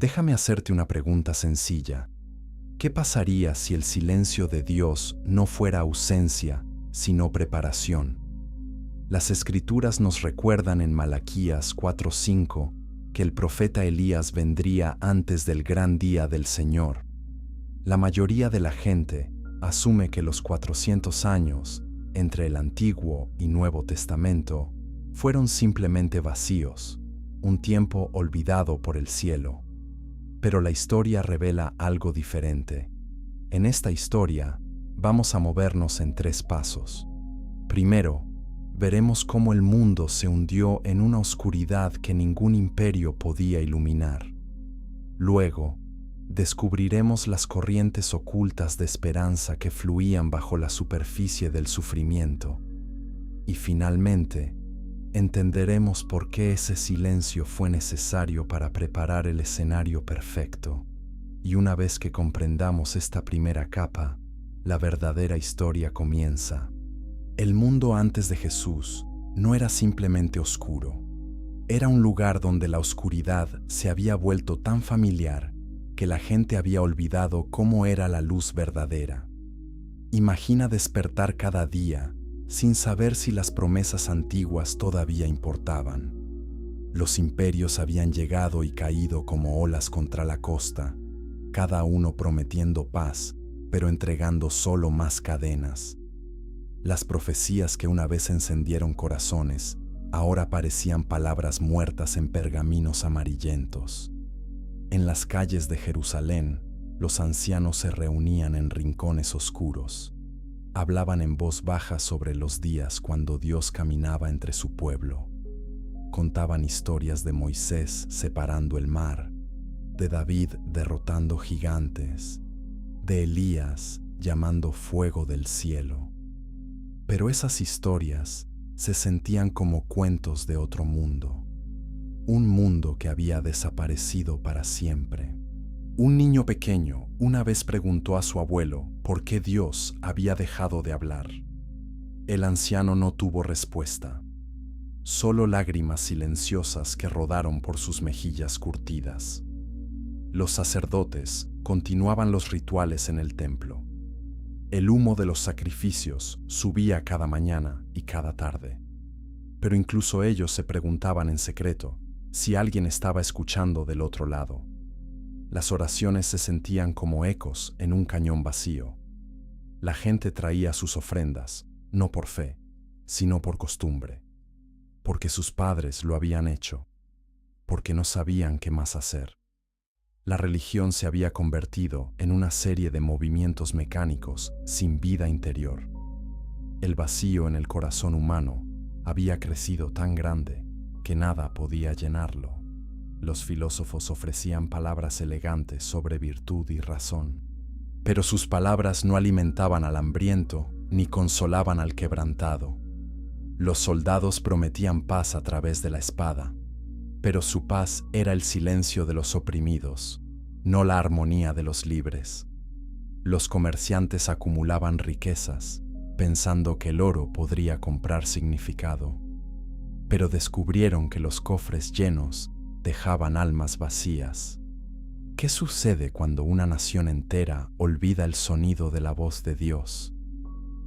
Déjame hacerte una pregunta sencilla. ¿Qué pasaría si el silencio de Dios no fuera ausencia, sino preparación? Las Escrituras nos recuerdan en Malaquías 4:5 que el profeta Elías vendría antes del gran día del Señor. La mayoría de la gente asume que los 400 años entre el Antiguo y Nuevo Testamento fueron simplemente vacíos, un tiempo olvidado por el cielo. Pero la historia revela algo diferente. En esta historia, vamos a movernos en 3 pasos. Primero, veremos cómo el mundo se hundió en una oscuridad que ningún imperio podía iluminar. Luego, descubriremos las corrientes ocultas de esperanza que fluían bajo la superficie del sufrimiento. Y finalmente, entenderemos por qué ese silencio fue necesario para preparar el escenario perfecto. Y una vez que comprendamos esta primera capa, la verdadera historia comienza. El mundo antes de Jesús no era simplemente oscuro. Era un lugar donde la oscuridad se había vuelto tan familiar que la gente había olvidado cómo era la luz verdadera. Imagina despertar cada día sin saber si las promesas antiguas todavía importaban. Los imperios habían llegado y caído como olas contra la costa, cada uno prometiendo paz, pero entregando solo más cadenas. Las profecías que una vez encendieron corazones, ahora parecían palabras muertas en pergaminos amarillentos. En las calles de Jerusalén, los ancianos se reunían en rincones oscuros. Hablaban en voz baja sobre los días cuando Dios caminaba entre su pueblo. Contaban historias de Moisés separando el mar, de David derrotando gigantes, de Elías llamando fuego del cielo. Pero esas historias se sentían como cuentos de otro mundo, un mundo que había desaparecido para siempre. Un niño pequeño una vez preguntó a su abuelo por qué Dios había dejado de hablar. El anciano no tuvo respuesta, solo lágrimas silenciosas que rodaron por sus mejillas curtidas. Los sacerdotes continuaban los rituales en el templo. El humo de los sacrificios subía cada mañana y cada tarde. Pero incluso ellos se preguntaban en secreto si alguien estaba escuchando del otro lado. Las oraciones se sentían como ecos en un cañón vacío. La gente traía sus ofrendas, no por fe, sino por costumbre, porque sus padres lo habían hecho, porque no sabían qué más hacer. La religión se había convertido en una serie de movimientos mecánicos sin vida interior. El vacío en el corazón humano había crecido tan grande que nada podía llenarlo. Los filósofos ofrecían palabras elegantes sobre virtud y razón, pero sus palabras no alimentaban al hambriento ni consolaban al quebrantado. Los soldados prometían paz a través de la espada, pero su paz era el silencio de los oprimidos, no la armonía de los libres. Los comerciantes acumulaban riquezas, pensando que el oro podría comprar significado, pero descubrieron que los cofres llenos dejaban almas vacías. ¿Qué sucede cuando una nación entera olvida el sonido de la voz de Dios?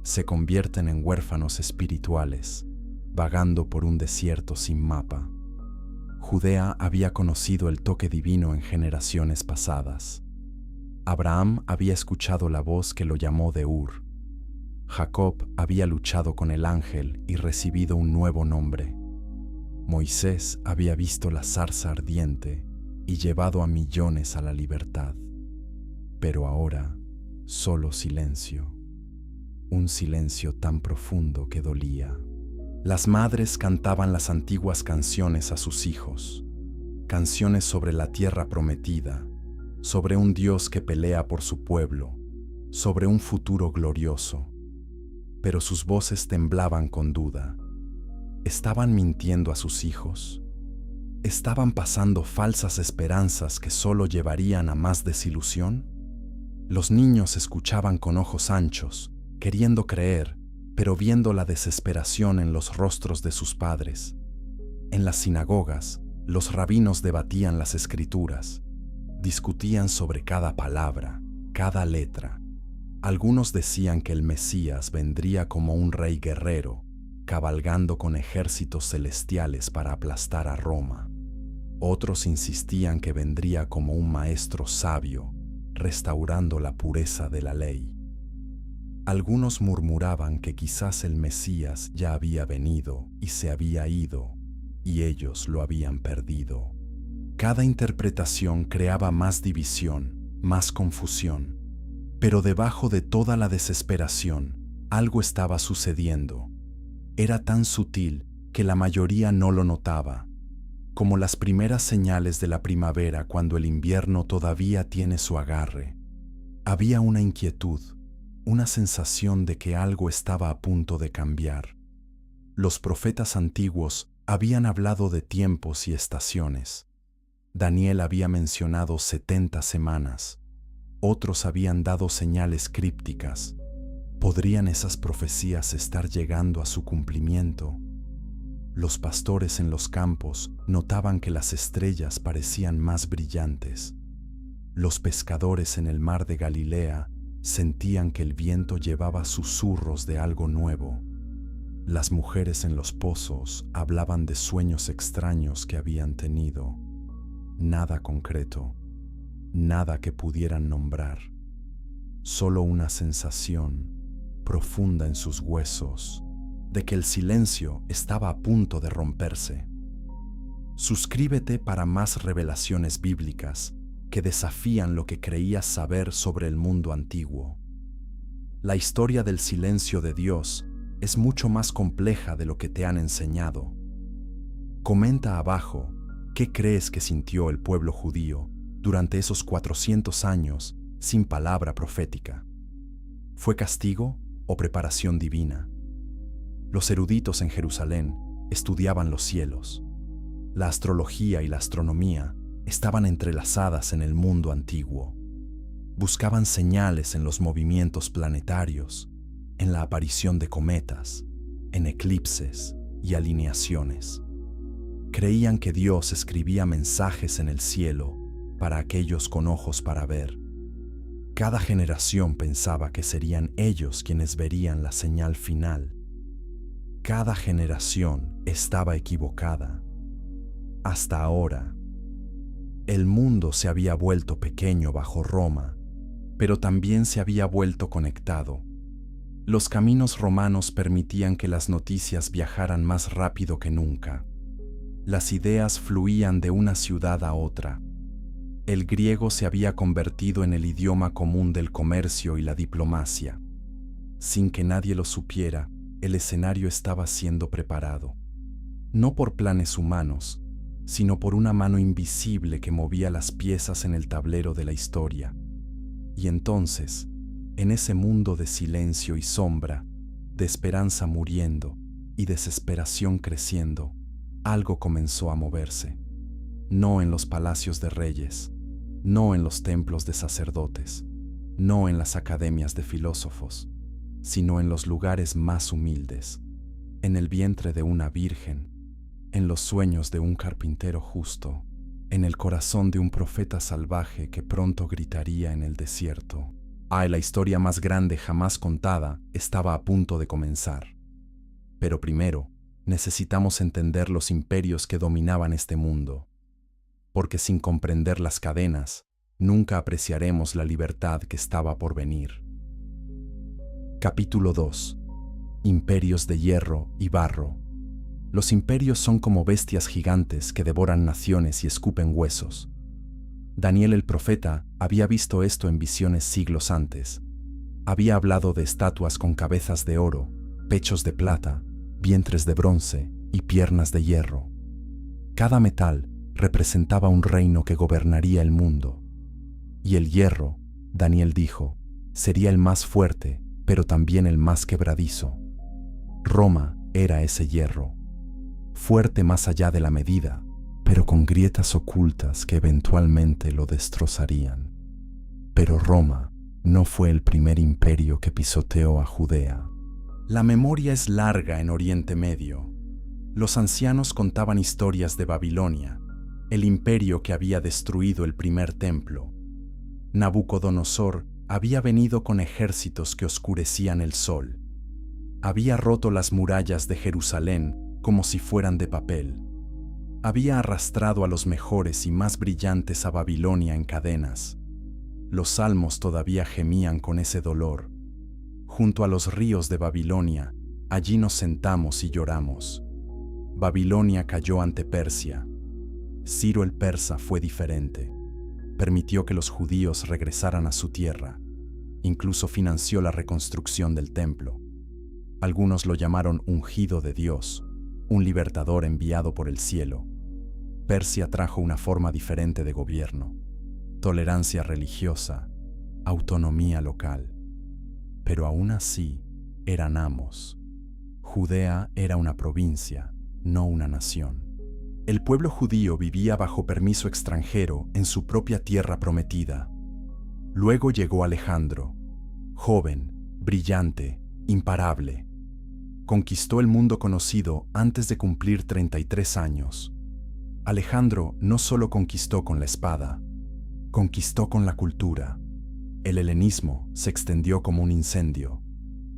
Se convierten en huérfanos espirituales, vagando por un desierto sin mapa. Judea había conocido el toque divino en generaciones pasadas. Abraham había escuchado la voz que lo llamó de Ur. Jacob había luchado con el ángel y recibido un nuevo nombre. Moisés había visto la zarza ardiente y llevado a millones a la libertad. Pero ahora, solo silencio. Un silencio tan profundo que dolía. Las madres cantaban las antiguas canciones a sus hijos, canciones sobre la tierra prometida, sobre un Dios que pelea por su pueblo, sobre un futuro glorioso. Pero sus voces temblaban con duda. ¿Estaban mintiendo a sus hijos? ¿Estaban pasando falsas esperanzas que solo llevarían a más desilusión? Los niños escuchaban con ojos anchos, queriendo creer, pero viendo la desesperación en los rostros de sus padres. En las sinagogas, los rabinos debatían las escrituras. Discutían sobre cada palabra, cada letra. Algunos decían que el Mesías vendría como un rey guerrero, cabalgando con ejércitos celestiales para aplastar a Roma. Otros insistían que vendría como un maestro sabio, restaurando la pureza de la ley. Algunos murmuraban que quizás el Mesías ya había venido y se había ido, y ellos lo habían perdido. Cada interpretación creaba más división, más confusión. Pero debajo de toda la desesperación, algo estaba sucediendo. Era tan sutil que la mayoría no lo notaba, como las primeras señales de la primavera cuando el invierno todavía tiene su agarre. Había una inquietud, una sensación de que algo estaba a punto de cambiar. Los profetas antiguos habían hablado de tiempos y estaciones. Daniel había mencionado 70 semanas. Otros habían dado señales crípticas. ¿Podrían esas profecías estar llegando a su cumplimiento? Los pastores en los campos notaban que las estrellas parecían más brillantes. Los pescadores en el mar de Galilea sentían que el viento llevaba susurros de algo nuevo. Las mujeres en los pozos hablaban de sueños extraños que habían tenido. Nada concreto, nada que pudieran nombrar, solo una sensación profunda en sus huesos de que el silencio estaba a punto de romperse. Suscríbete para más revelaciones bíblicas que desafían lo que creías saber sobre el mundo antiguo. La historia del silencio de Dios es mucho más compleja de lo que te han enseñado. Comenta abajo qué crees que sintió el pueblo judío durante esos 400 años sin palabra profética. ¿Fue castigo o preparación divina? Los eruditos en Jerusalén estudiaban los cielos. La astrología y la astronomía estaban entrelazadas en el mundo antiguo. Buscaban señales en los movimientos planetarios, en la aparición de cometas, en eclipses y alineaciones. Creían que Dios escribía mensajes en el cielo para aquellos con ojos para ver. Cada generación pensaba que serían ellos quienes verían la señal final. Cada generación estaba equivocada. Hasta ahora, el mundo se había vuelto pequeño bajo Roma, pero también se había vuelto conectado. Los caminos romanos permitían que las noticias viajaran más rápido que nunca. Las ideas fluían de una ciudad a otra. El griego se había convertido en el idioma común del comercio y la diplomacia. Sin que nadie lo supiera, el escenario estaba siendo preparado. No por planes humanos, sino por una mano invisible que movía las piezas en el tablero de la historia. Y entonces, en ese mundo de silencio y sombra, de esperanza muriendo y desesperación creciendo, algo comenzó a moverse. No en los palacios de reyes, no en los templos de sacerdotes, no en las academias de filósofos, sino en los lugares más humildes, en el vientre de una virgen, en los sueños de un carpintero justo, en el corazón de un profeta salvaje que pronto gritaría en el desierto. La historia más grande jamás contada estaba a punto de comenzar. Pero primero, necesitamos entender los imperios que dominaban este mundo, porque sin comprender las cadenas, nunca apreciaremos la libertad que estaba por venir. Capítulo 2. Imperios de hierro y barro. Los imperios son como bestias gigantes que devoran naciones y escupen huesos. Daniel el profeta había visto esto en visiones siglos antes. Había hablado de estatuas con cabezas de oro, pechos de plata, vientres de bronce y piernas de hierro. Cada metal representaba un reino que gobernaría el mundo. Y el hierro, Daniel dijo, sería el más fuerte, pero también el más quebradizo. Roma era ese hierro, fuerte más allá de la medida, pero con grietas ocultas que eventualmente lo destrozarían. Pero Roma no fue el primer imperio que pisoteó a Judea. La memoria es larga en Oriente Medio. Los ancianos contaban historias de Babilonia, el imperio que había destruido el primer templo. Nabucodonosor había venido con ejércitos que oscurecían el sol. Había roto las murallas de Jerusalén como si fueran de papel. Había arrastrado a los mejores y más brillantes a Babilonia en cadenas. Los salmos todavía gemían con ese dolor. Junto a los ríos de Babilonia, allí nos sentamos y lloramos. Babilonia cayó ante Persia. Ciro el persa fue diferente. Permitió que los judíos regresaran a su tierra. Incluso financió la reconstrucción del templo. Algunos lo llamaron ungido de Dios, un libertador enviado por el cielo. Persia trajo una forma diferente de gobierno, tolerancia religiosa, autonomía local. Pero aún así, eran amos. Judea era una provincia, no una nación. El pueblo judío vivía bajo permiso extranjero en su propia tierra prometida. Luego llegó Alejandro, joven, brillante, imparable. Conquistó el mundo conocido antes de cumplir 33 años. Alejandro no solo conquistó con la espada, conquistó con la cultura. El helenismo se extendió como un incendio.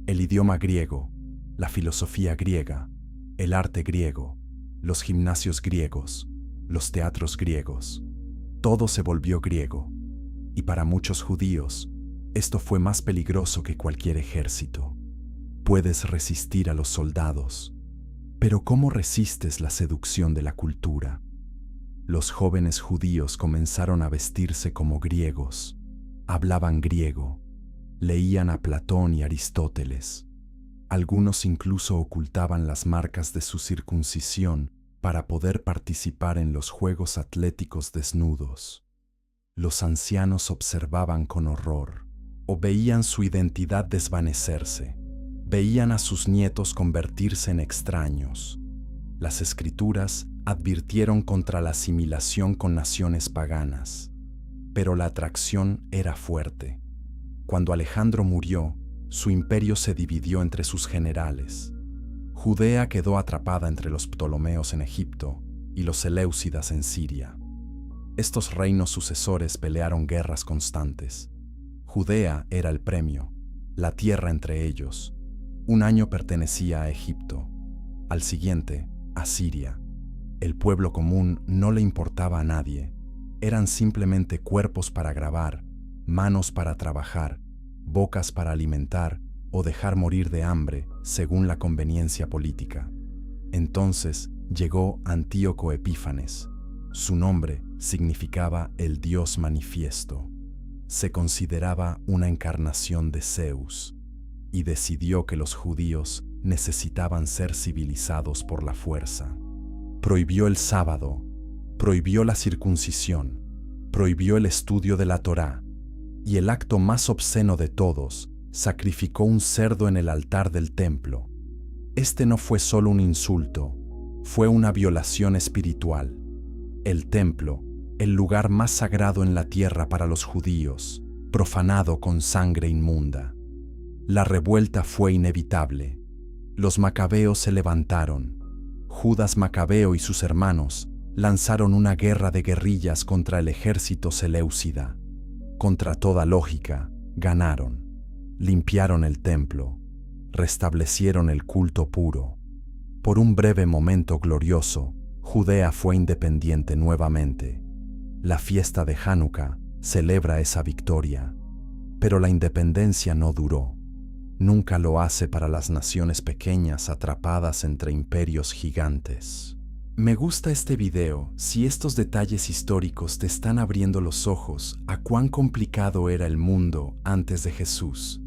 El idioma griego, la filosofía griega, el arte griego, los gimnasios griegos, los teatros griegos. Todo se volvió griego. Y para muchos judíos, esto fue más peligroso que cualquier ejército. Puedes resistir a los soldados, pero ¿cómo resistes la seducción de la cultura? Los jóvenes judíos comenzaron a vestirse como griegos, hablaban griego, leían a Platón y Aristóteles. Algunos incluso ocultaban las marcas de su circuncisión para poder participar en los juegos atléticos desnudos. Los ancianos observaban con horror, o veían su identidad desvanecerse. Veían a sus nietos convertirse en extraños. Las escrituras advirtieron contra la asimilación con naciones paganas, pero la atracción era fuerte. Cuando Alejandro murió, su imperio se dividió entre sus generales. Judea quedó atrapada entre los Ptolomeos en Egipto y los Seleucidas en Siria. Estos reinos sucesores pelearon guerras constantes. Judea era el premio, la tierra entre ellos. Un año pertenecía a Egipto, al siguiente, a Siria. El pueblo común no le importaba a nadie. Eran simplemente cuerpos para grabar, manos para trabajar, bocas para alimentar o dejar morir de hambre según la conveniencia política. Entonces llegó Antíoco Epífanes. Su nombre significaba el Dios manifiesto. Se consideraba una encarnación de Zeus y decidió que los judíos necesitaban ser civilizados por la fuerza. Prohibió el sábado, prohibió la circuncisión, prohibió el estudio de la Torá, y el acto más obsceno de todos, sacrificó un cerdo en el altar del templo. Este no fue solo un insulto, fue una violación espiritual. El templo, el lugar más sagrado en la tierra para los judíos, profanado con sangre inmunda. La revuelta fue inevitable. Los macabeos se levantaron. Judas Macabeo y sus hermanos lanzaron una guerra de guerrillas contra el ejército seleucida. Contra toda lógica, ganaron. Limpiaron el templo. Restablecieron el culto puro. Por un breve momento glorioso, Judea fue independiente nuevamente. La fiesta de Hanukkah celebra esa victoria. Pero la independencia no duró. Nunca lo hace para las naciones pequeñas atrapadas entre imperios gigantes. Me gusta este video si estos detalles históricos te están abriendo los ojos a cuán complicado era el mundo antes de Jesús.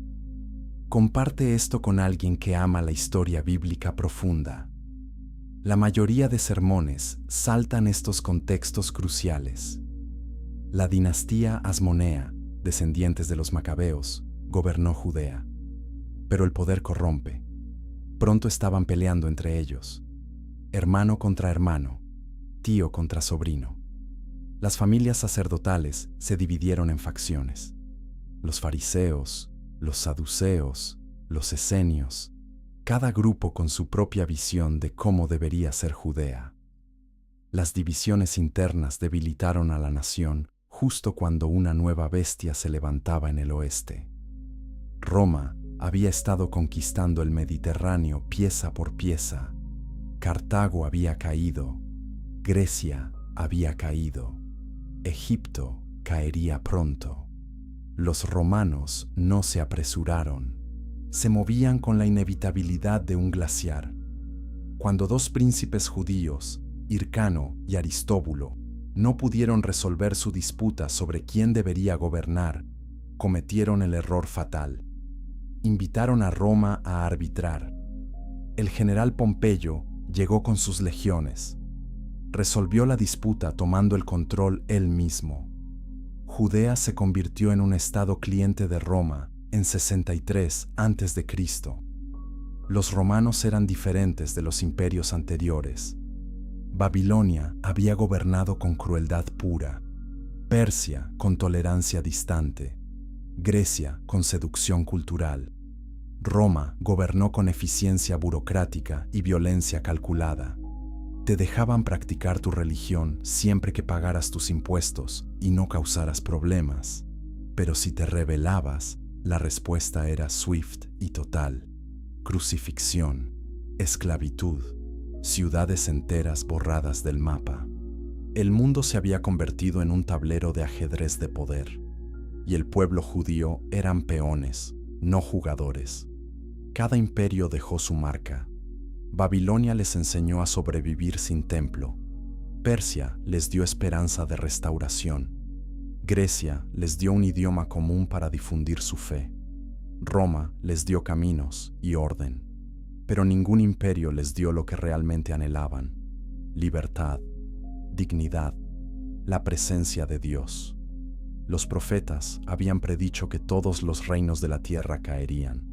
Comparte esto con alguien que ama la historia bíblica profunda. La mayoría de sermones saltan estos contextos cruciales. La dinastía Asmonea, descendientes de los Macabeos, gobernó Judea. Pero el poder corrompe. Pronto estaban peleando entre ellos. Hermano contra hermano, tío contra sobrino. Las familias sacerdotales se dividieron en facciones. Los fariseos, los saduceos, los esenios, cada grupo con su propia visión de cómo debería ser Judea. Las divisiones internas debilitaron a la nación justo cuando una nueva bestia se levantaba en el oeste. Roma había estado conquistando el Mediterráneo pieza por pieza. Cartago había caído, Grecia había caído, Egipto caería pronto. Los romanos no se apresuraron, se movían con la inevitabilidad de un glaciar. Cuando dos príncipes judíos, Hircano y Aristóbulo, no pudieron resolver su disputa sobre quién debería gobernar, cometieron el error fatal. Invitaron a Roma a arbitrar. El general Pompeyo llegó con sus legiones. Resolvió la disputa tomando el control él mismo. Judea se convirtió en un estado cliente de Roma en 63 a.C. Los romanos eran diferentes de los imperios anteriores. Babilonia había gobernado con crueldad pura, Persia con tolerancia distante, Grecia con seducción cultural. Roma gobernó con eficiencia burocrática y violencia calculada. Te dejaban practicar tu religión siempre que pagaras tus impuestos y no causaras problemas. Pero si te rebelabas, la respuesta era swift y total. Crucifixión, esclavitud, ciudades enteras borradas del mapa. El mundo se había convertido en un tablero de ajedrez de poder, y el pueblo judío eran peones, no jugadores. Cada imperio dejó su marca. Babilonia les enseñó a sobrevivir sin templo. Persia les dio esperanza de restauración. Grecia les dio un idioma común para difundir su fe. Roma les dio caminos y orden. Pero ningún imperio les dio lo que realmente anhelaban: libertad, dignidad, la presencia de Dios. Los profetas habían predicho que todos los reinos de la tierra caerían.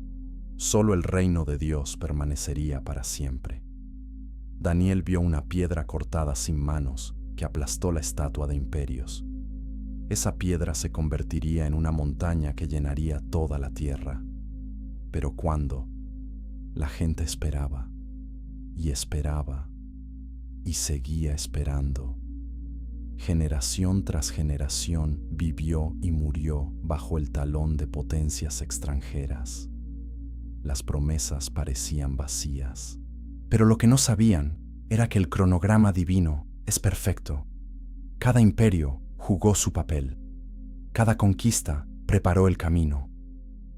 Solo el reino de Dios permanecería para siempre. Daniel vio una piedra cortada sin manos que aplastó la estatua de imperios. Esa piedra se convertiría en una montaña que llenaría toda la tierra. Pero ¿cuándo? La gente esperaba, y esperaba, y seguía esperando. Generación tras generación vivió y murió bajo el talón de potencias extranjeras. Las promesas parecían vacías. Pero lo que no sabían era que el cronograma divino es perfecto. Cada imperio jugó su papel. Cada conquista preparó el camino.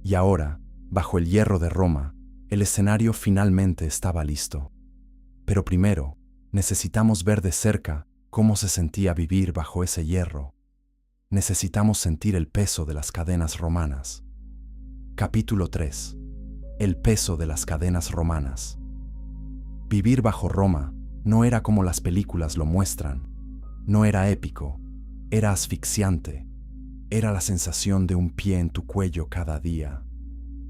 Y ahora, bajo el hierro de Roma, el escenario finalmente estaba listo. Pero primero, necesitamos ver de cerca cómo se sentía vivir bajo ese hierro. Necesitamos sentir el peso de las cadenas romanas. Capítulo 3. El peso de las cadenas romanas. Vivir bajo Roma no era como las películas lo muestran. No era épico, era asfixiante. Era la sensación de un pie en tu cuello cada día.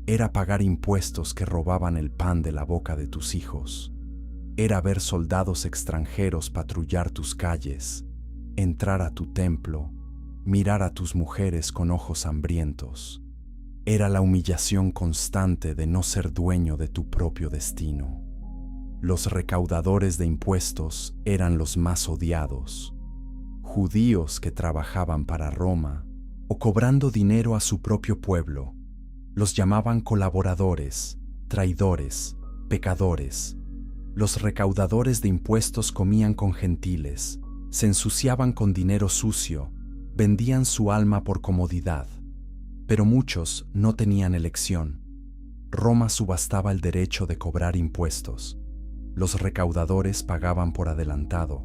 Era pagar impuestos que robaban el pan de la boca de tus hijos. Era ver soldados extranjeros patrullar tus calles, entrar a tu templo, mirar a tus mujeres con ojos hambrientos. Era la humillación constante de no ser dueño de tu propio destino. Los recaudadores de impuestos eran los más odiados. Judíos que trabajaban para Roma o cobrando dinero a su propio pueblo. Los llamaban colaboradores, traidores, pecadores. Los recaudadores de impuestos comían con gentiles, se ensuciaban con dinero sucio, vendían su alma por comodidad. Pero muchos no tenían elección. Roma subastaba el derecho de cobrar impuestos. Los recaudadores pagaban por adelantado,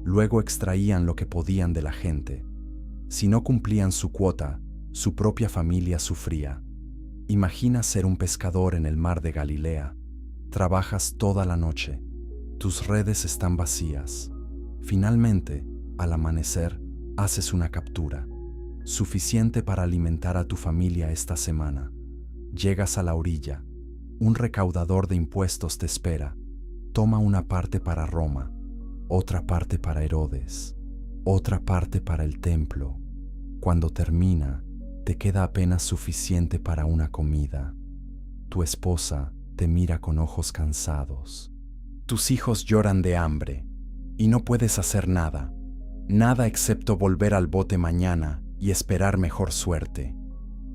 luego extraían lo que podían de la gente. Si no cumplían su cuota, su propia familia sufría. Imagina ser un pescador en el mar de Galilea. Trabajas toda la noche. Tus redes están vacías. Finalmente, al amanecer, haces una captura, suficiente para alimentar a tu familia esta semana. Llegas a la orilla. Un recaudador de impuestos te espera. Toma una parte para Roma, otra parte para Herodes, otra parte para el templo. Cuando termina, te queda apenas suficiente para una comida. Tu esposa te mira con ojos cansados. Tus hijos lloran de hambre. y no puedes hacer nada, nada excepto volver al bote mañana y esperar mejor suerte.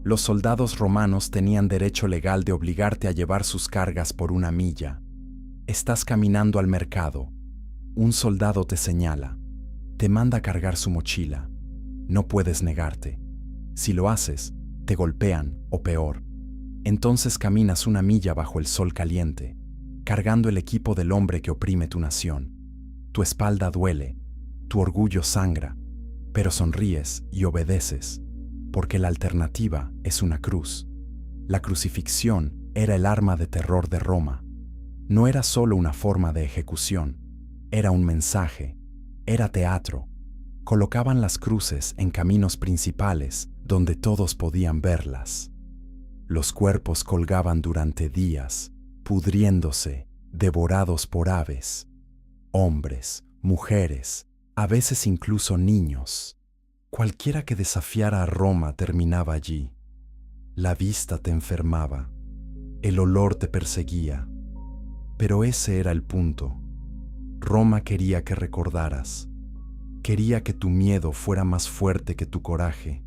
Los soldados romanos tenían derecho legal de obligarte a llevar sus cargas por 1 milla. Estás caminando al mercado. Un soldado te señala. Te manda cargar su mochila. No puedes negarte. Si lo haces, te golpean o peor. Entonces caminas 1 milla bajo el sol caliente, cargando el equipo del hombre que oprime tu nación. Tu espalda duele, tu orgullo sangra, pero sonríes y obedeces, porque la alternativa es una cruz. La crucifixión era el arma de terror de Roma. No era solo una forma de ejecución, era un mensaje, era teatro. Colocaban las cruces en caminos principales donde todos podían verlas. Los cuerpos colgaban durante días, pudriéndose, devorados por aves. Hombres, mujeres, a veces incluso niños. Cualquiera que desafiara a Roma terminaba allí. La vista te enfermaba, el olor te perseguía. Pero ese era el punto. Roma quería que recordaras. Quería que tu miedo fuera más fuerte que tu coraje.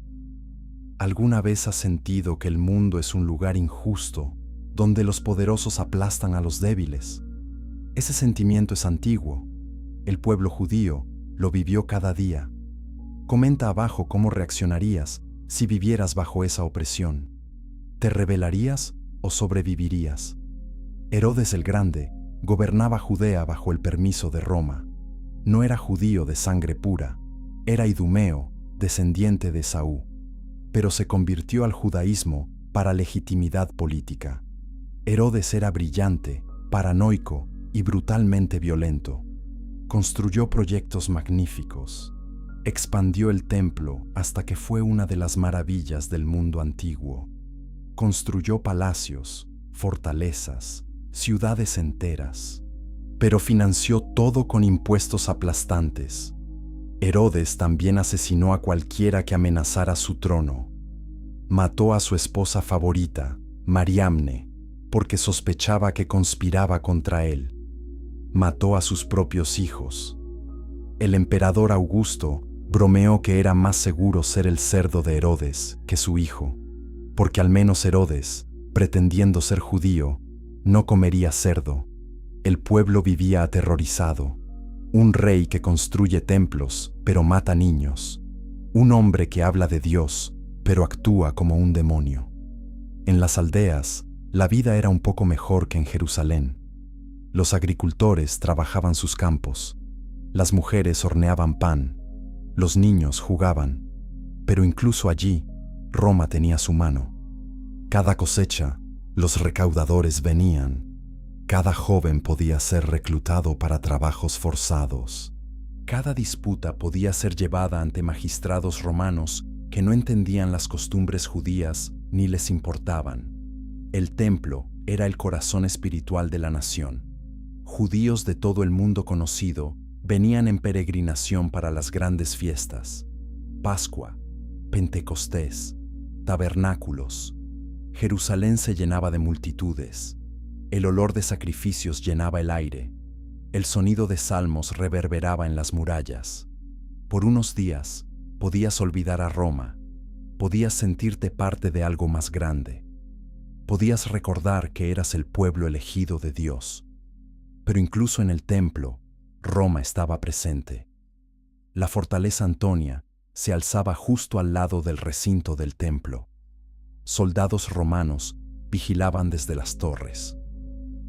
¿Alguna vez has sentido que el mundo es un lugar injusto, donde los poderosos aplastan a los débiles? Ese sentimiento es antiguo. El pueblo judío lo vivió cada día. Comenta abajo cómo reaccionarías si vivieras bajo esa opresión. ¿Te rebelarías o sobrevivirías? Herodes el Grande gobernaba Judea bajo el permiso de Roma. No era judío de sangre pura, era idumeo, descendiente de Esaú, pero se convirtió al judaísmo para legitimidad política. Herodes era brillante, paranoico y brutalmente violento. Construyó proyectos magníficos. Expandió el templo hasta que fue una de las maravillas del mundo antiguo. Construyó palacios, fortalezas, ciudades enteras, pero financió todo con impuestos aplastantes. Herodes también asesinó a cualquiera que amenazara su trono. Mató a su esposa favorita, Mariamne, porque sospechaba que conspiraba contra él. Mató a sus propios hijos. El emperador Augusto bromeó que era más seguro ser el cerdo de Herodes que su hijo, porque al menos Herodes, pretendiendo ser judío, no comería cerdo. El pueblo vivía aterrorizado. Un rey que construye templos, pero mata niños. Un hombre que habla de Dios, pero actúa como un demonio. En las aldeas, la vida era un poco mejor que en Jerusalén. Los agricultores trabajaban sus campos. Las mujeres horneaban pan. Los niños jugaban. Pero incluso allí, Roma tenía su mano. Cada cosecha, los recaudadores venían. Cada joven podía ser reclutado para trabajos forzados. Cada disputa podía ser llevada ante magistrados romanos que no entendían las costumbres judías ni les importaban. El templo era el corazón espiritual de la nación. Judíos de todo el mundo conocido venían en peregrinación para las grandes fiestas: Pascua, Pentecostés, tabernáculos. Jerusalén se llenaba de multitudes. El olor de sacrificios llenaba el aire. El sonido de salmos reverberaba en las murallas. Por unos días, podías olvidar a Roma. Podías sentirte parte de algo más grande. Podías recordar que eras el pueblo elegido de Dios. Pero incluso en el templo, Roma estaba presente. La fortaleza Antonia se alzaba justo al lado del recinto del templo. Soldados romanos vigilaban desde las torres.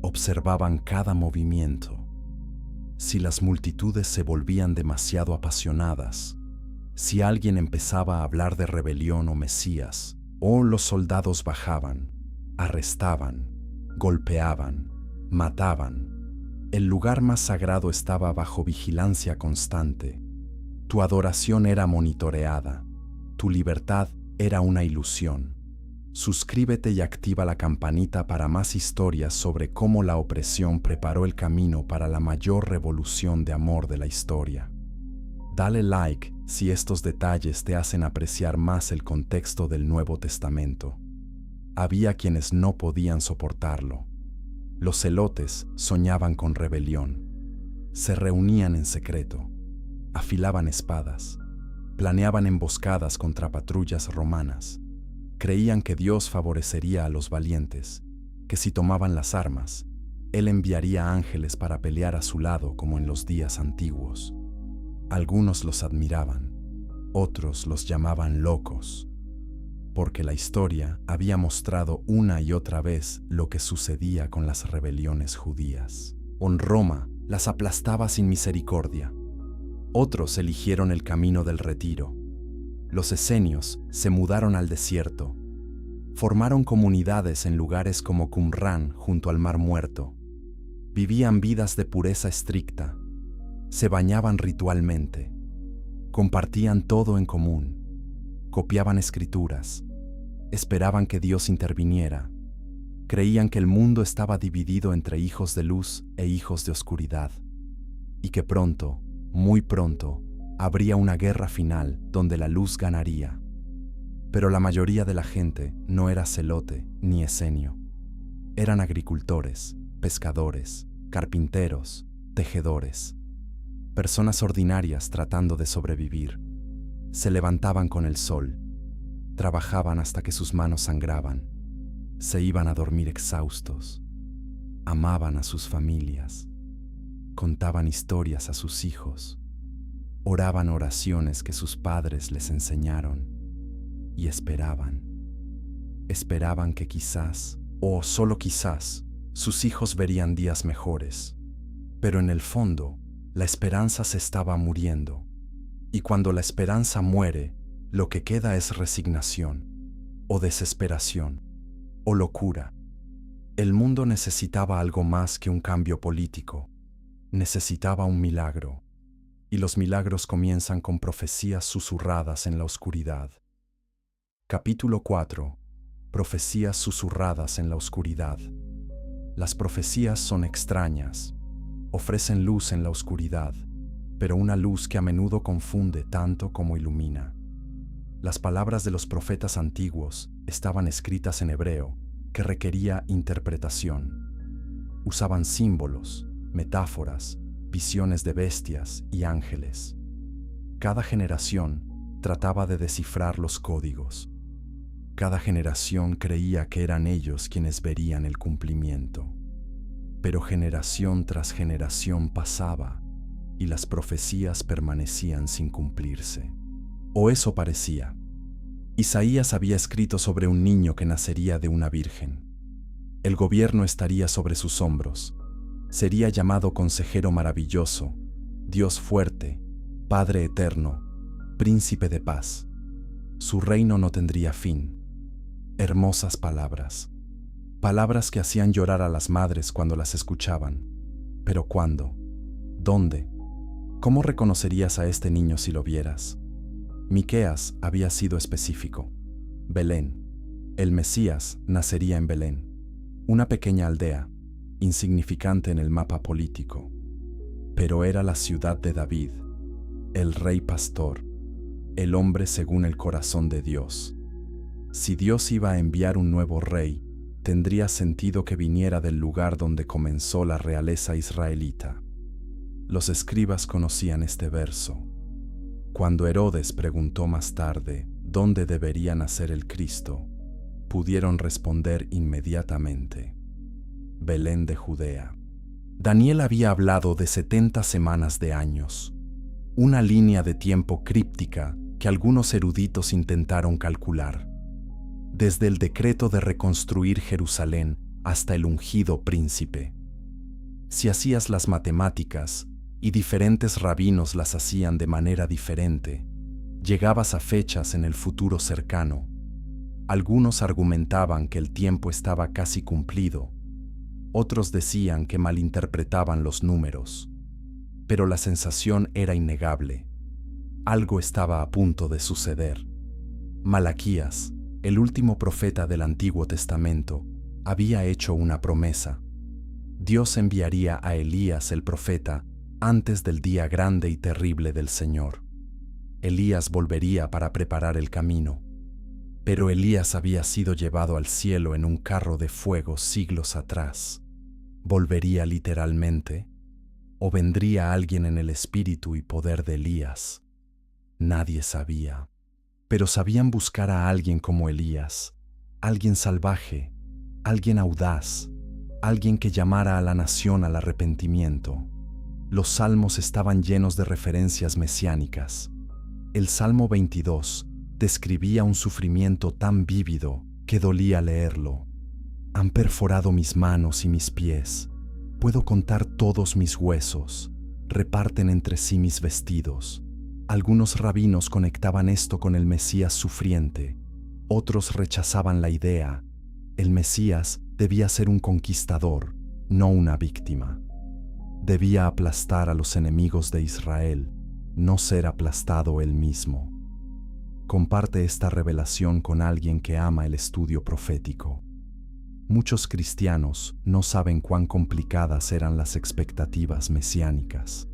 Observaban cada movimiento. Si las multitudes se volvían demasiado apasionadas, si alguien empezaba a hablar de rebelión o Mesías, o los soldados bajaban, arrestaban, golpeaban, mataban. El lugar más sagrado estaba bajo vigilancia constante. Tu adoración era monitoreada. Tu libertad era una ilusión. Suscríbete y activa la campanita para más historias sobre cómo la opresión preparó el camino para la mayor revolución de amor de la historia. Dale like si estos detalles te hacen apreciar más el contexto del Nuevo Testamento. Había quienes no podían soportarlo. Los celotes soñaban con rebelión. Se reunían en secreto, afilaban espadas, planeaban emboscadas contra patrullas romanas. Creían que Dios favorecería a los valientes, que si tomaban las armas, Él enviaría ángeles para pelear a su lado como en los días antiguos. Algunos los admiraban, otros los llamaban locos, porque la historia había mostrado una y otra vez lo que sucedía con las rebeliones judías. En Roma las aplastaba sin misericordia. Otros eligieron el camino del retiro. Los esenios se mudaron al desierto. Formaron comunidades en lugares como Qumrán, junto al Mar Muerto. Vivían vidas de pureza estricta. Se bañaban ritualmente. Compartían todo en común. Copiaban escrituras. Esperaban que Dios interviniera. Creían que el mundo estaba dividido entre hijos de luz e hijos de oscuridad, y que pronto, muy pronto, habría una guerra final donde la luz ganaría. Pero la mayoría de la gente no era celote ni esenio. Eran agricultores, pescadores, carpinteros, tejedores. Personas ordinarias tratando de sobrevivir. Se levantaban con el sol. Trabajaban hasta que sus manos sangraban. Se iban a dormir exhaustos. Amaban a sus familias. Contaban historias a sus hijos. Oraban oraciones que sus padres les enseñaron. Y esperaban. Esperaban que quizás, o solo quizás, sus hijos verían días mejores. Pero en el fondo, la esperanza se estaba muriendo. Y cuando la esperanza muere, lo que queda es resignación, o desesperación, o locura. El mundo necesitaba algo más que un cambio político. Necesitaba un milagro. Y los milagros comienzan con profecías susurradas en la oscuridad. Capítulo 4. Profecías susurradas en la oscuridad. Las profecías son extrañas. Ofrecen luz en la oscuridad, pero una luz que a menudo confunde tanto como ilumina. Las palabras de los profetas antiguos estaban escritas en hebreo, que requería interpretación. Usaban símbolos, metáforas, visiones de bestias y ángeles. Cada generación trataba de descifrar los códigos. Cada generación creía que eran ellos quienes verían el cumplimiento. Pero generación tras generación pasaba y las profecías permanecían sin cumplirse. O eso parecía. Isaías había escrito sobre un niño que nacería de una virgen. El gobierno estaría sobre sus hombros. Sería llamado Consejero Maravilloso, Dios Fuerte, Padre Eterno, Príncipe de Paz. Su reino no tendría fin. Hermosas palabras. Palabras que hacían llorar a las madres cuando las escuchaban. Pero ¿cuándo? ¿Dónde? ¿Cómo reconocerías a este niño si lo vieras? Miqueas había sido específico. Belén. El Mesías nacería en Belén, una pequeña aldea, insignificante en el mapa político. Pero era la ciudad de David, el rey pastor, el hombre según el corazón de Dios. Si Dios iba a enviar un nuevo rey, tendría sentido que viniera del lugar donde comenzó la realeza israelita. Los escribas conocían este verso. Cuando Herodes preguntó más tarde dónde debería nacer el Cristo, pudieron responder inmediatamente: Belén de Judea. Daniel había hablado de 70 semanas de años, una línea de tiempo críptica que algunos eruditos intentaron calcular. Desde el decreto de reconstruir Jerusalén hasta el ungido príncipe. Si hacías las matemáticas, y diferentes rabinos las hacían de manera diferente, llegabas a fechas en el futuro cercano. Algunos argumentaban que el tiempo estaba casi cumplido, otros decían que malinterpretaban los números, pero la sensación era innegable. Algo estaba a punto de suceder. Malaquías, el último profeta del Antiguo Testamento, había hecho una promesa. Dios enviaría a Elías el profeta antes del día grande y terrible del Señor. Elías volvería para preparar el camino. Pero Elías había sido llevado al cielo en un carro de fuego siglos atrás. ¿Volvería literalmente? ¿O vendría alguien en el espíritu y poder de Elías? Nadie sabía, pero sabían buscar a alguien como Elías, alguien salvaje, alguien audaz, alguien que llamara a la nación al arrepentimiento. Los salmos estaban llenos de referencias mesiánicas. El Salmo 22 describía un sufrimiento tan vívido que dolía leerlo. Han perforado mis manos y mis pies. Puedo contar todos mis huesos. Reparten entre sí mis vestidos. Algunos rabinos conectaban esto con el Mesías sufriente. Otros rechazaban la idea. El Mesías debía ser un conquistador, no una víctima. Debía aplastar a los enemigos de Israel, no ser aplastado él mismo. Comparte esta revelación con alguien que ama el estudio profético. Muchos cristianos no saben cuán complicadas eran las expectativas mesiánicas.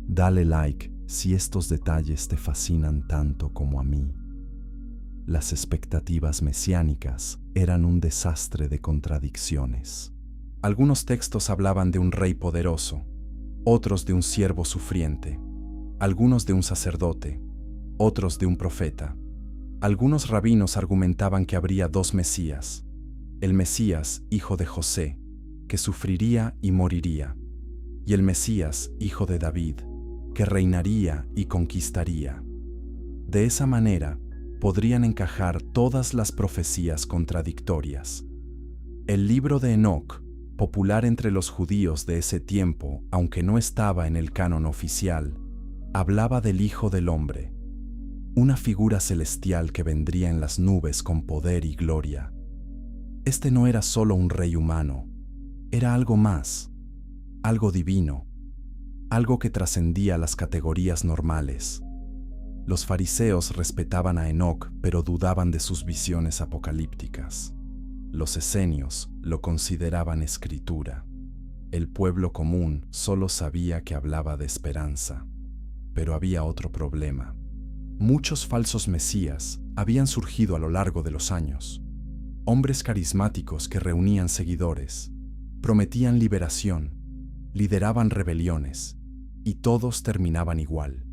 Dale like si estos detalles te fascinan tanto como a mí. Las expectativas mesiánicas eran un desastre de contradicciones. Algunos textos hablaban de un rey poderoso, otros de un siervo sufriente, algunos de un sacerdote, otros de un profeta. Algunos rabinos argumentaban que habría dos Mesías: el Mesías, hijo de José, que sufriría y moriría, y el Mesías, hijo de David, que reinaría y conquistaría. De esa manera, podrían encajar todas las profecías contradictorias. El libro de Enoc, popular entre los judíos de ese tiempo, aunque no estaba en el canon oficial, hablaba del Hijo del Hombre, una figura celestial que vendría en las nubes con poder y gloria. Este no era solo un rey humano, era algo más, algo divino, algo que trascendía las categorías normales. Los fariseos respetaban a Enoc, pero dudaban de sus visiones apocalípticas. Los esenios lo consideraban escritura. El pueblo común solo sabía que hablaba de esperanza. Pero había otro problema. Muchos falsos mesías habían surgido a lo largo de los años. Hombres carismáticos que reunían seguidores, prometían liberación, lideraban rebeliones, y todos terminaban igual: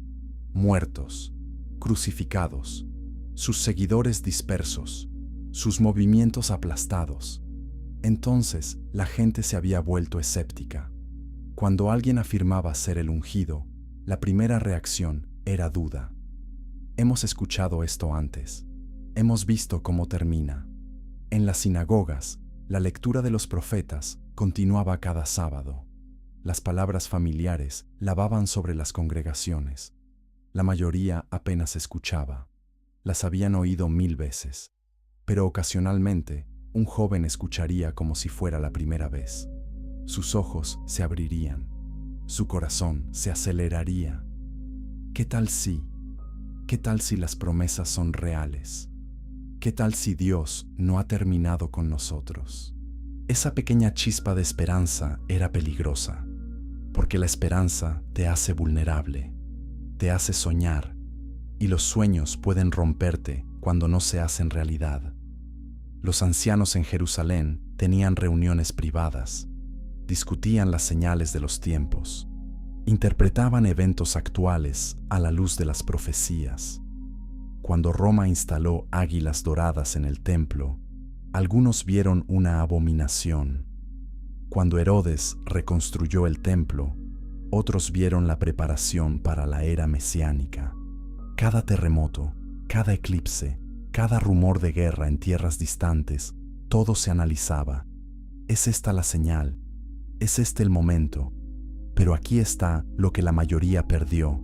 muertos, crucificados, sus seguidores dispersos, sus movimientos aplastados. Entonces la gente se había vuelto escéptica. Cuando alguien afirmaba ser el ungido, la primera reacción era duda. Hemos escuchado esto antes. Hemos visto cómo termina. En las sinagogas, la lectura de los profetas continuaba cada sábado. Las palabras familiares lavaban sobre las congregaciones. La mayoría apenas escuchaba. Las habían oído 1000 veces. Pero ocasionalmente, un joven escucharía como si fuera la primera vez. Sus ojos se abrirían. Su corazón se aceleraría. ¿Qué tal si? ¿Qué tal si las promesas son reales? ¿Qué tal si Dios no ha terminado con nosotros? Esa pequeña chispa de esperanza era peligrosa, porque la esperanza te hace vulnerable, te hace soñar, y los sueños pueden romperte cuando no se hacen realidad. Los ancianos en Jerusalén tenían reuniones privadas, discutían las señales de los tiempos, interpretaban eventos actuales a la luz de las profecías. Cuando Roma instaló águilas doradas en el templo, algunos vieron una abominación. Cuando Herodes reconstruyó el templo, otros vieron la preparación para la era mesiánica. Cada terremoto, cada eclipse, cada rumor de guerra en tierras distantes, todo se analizaba. ¿Es esta la señal? ¿Es este el momento? Pero aquí está lo que la mayoría perdió.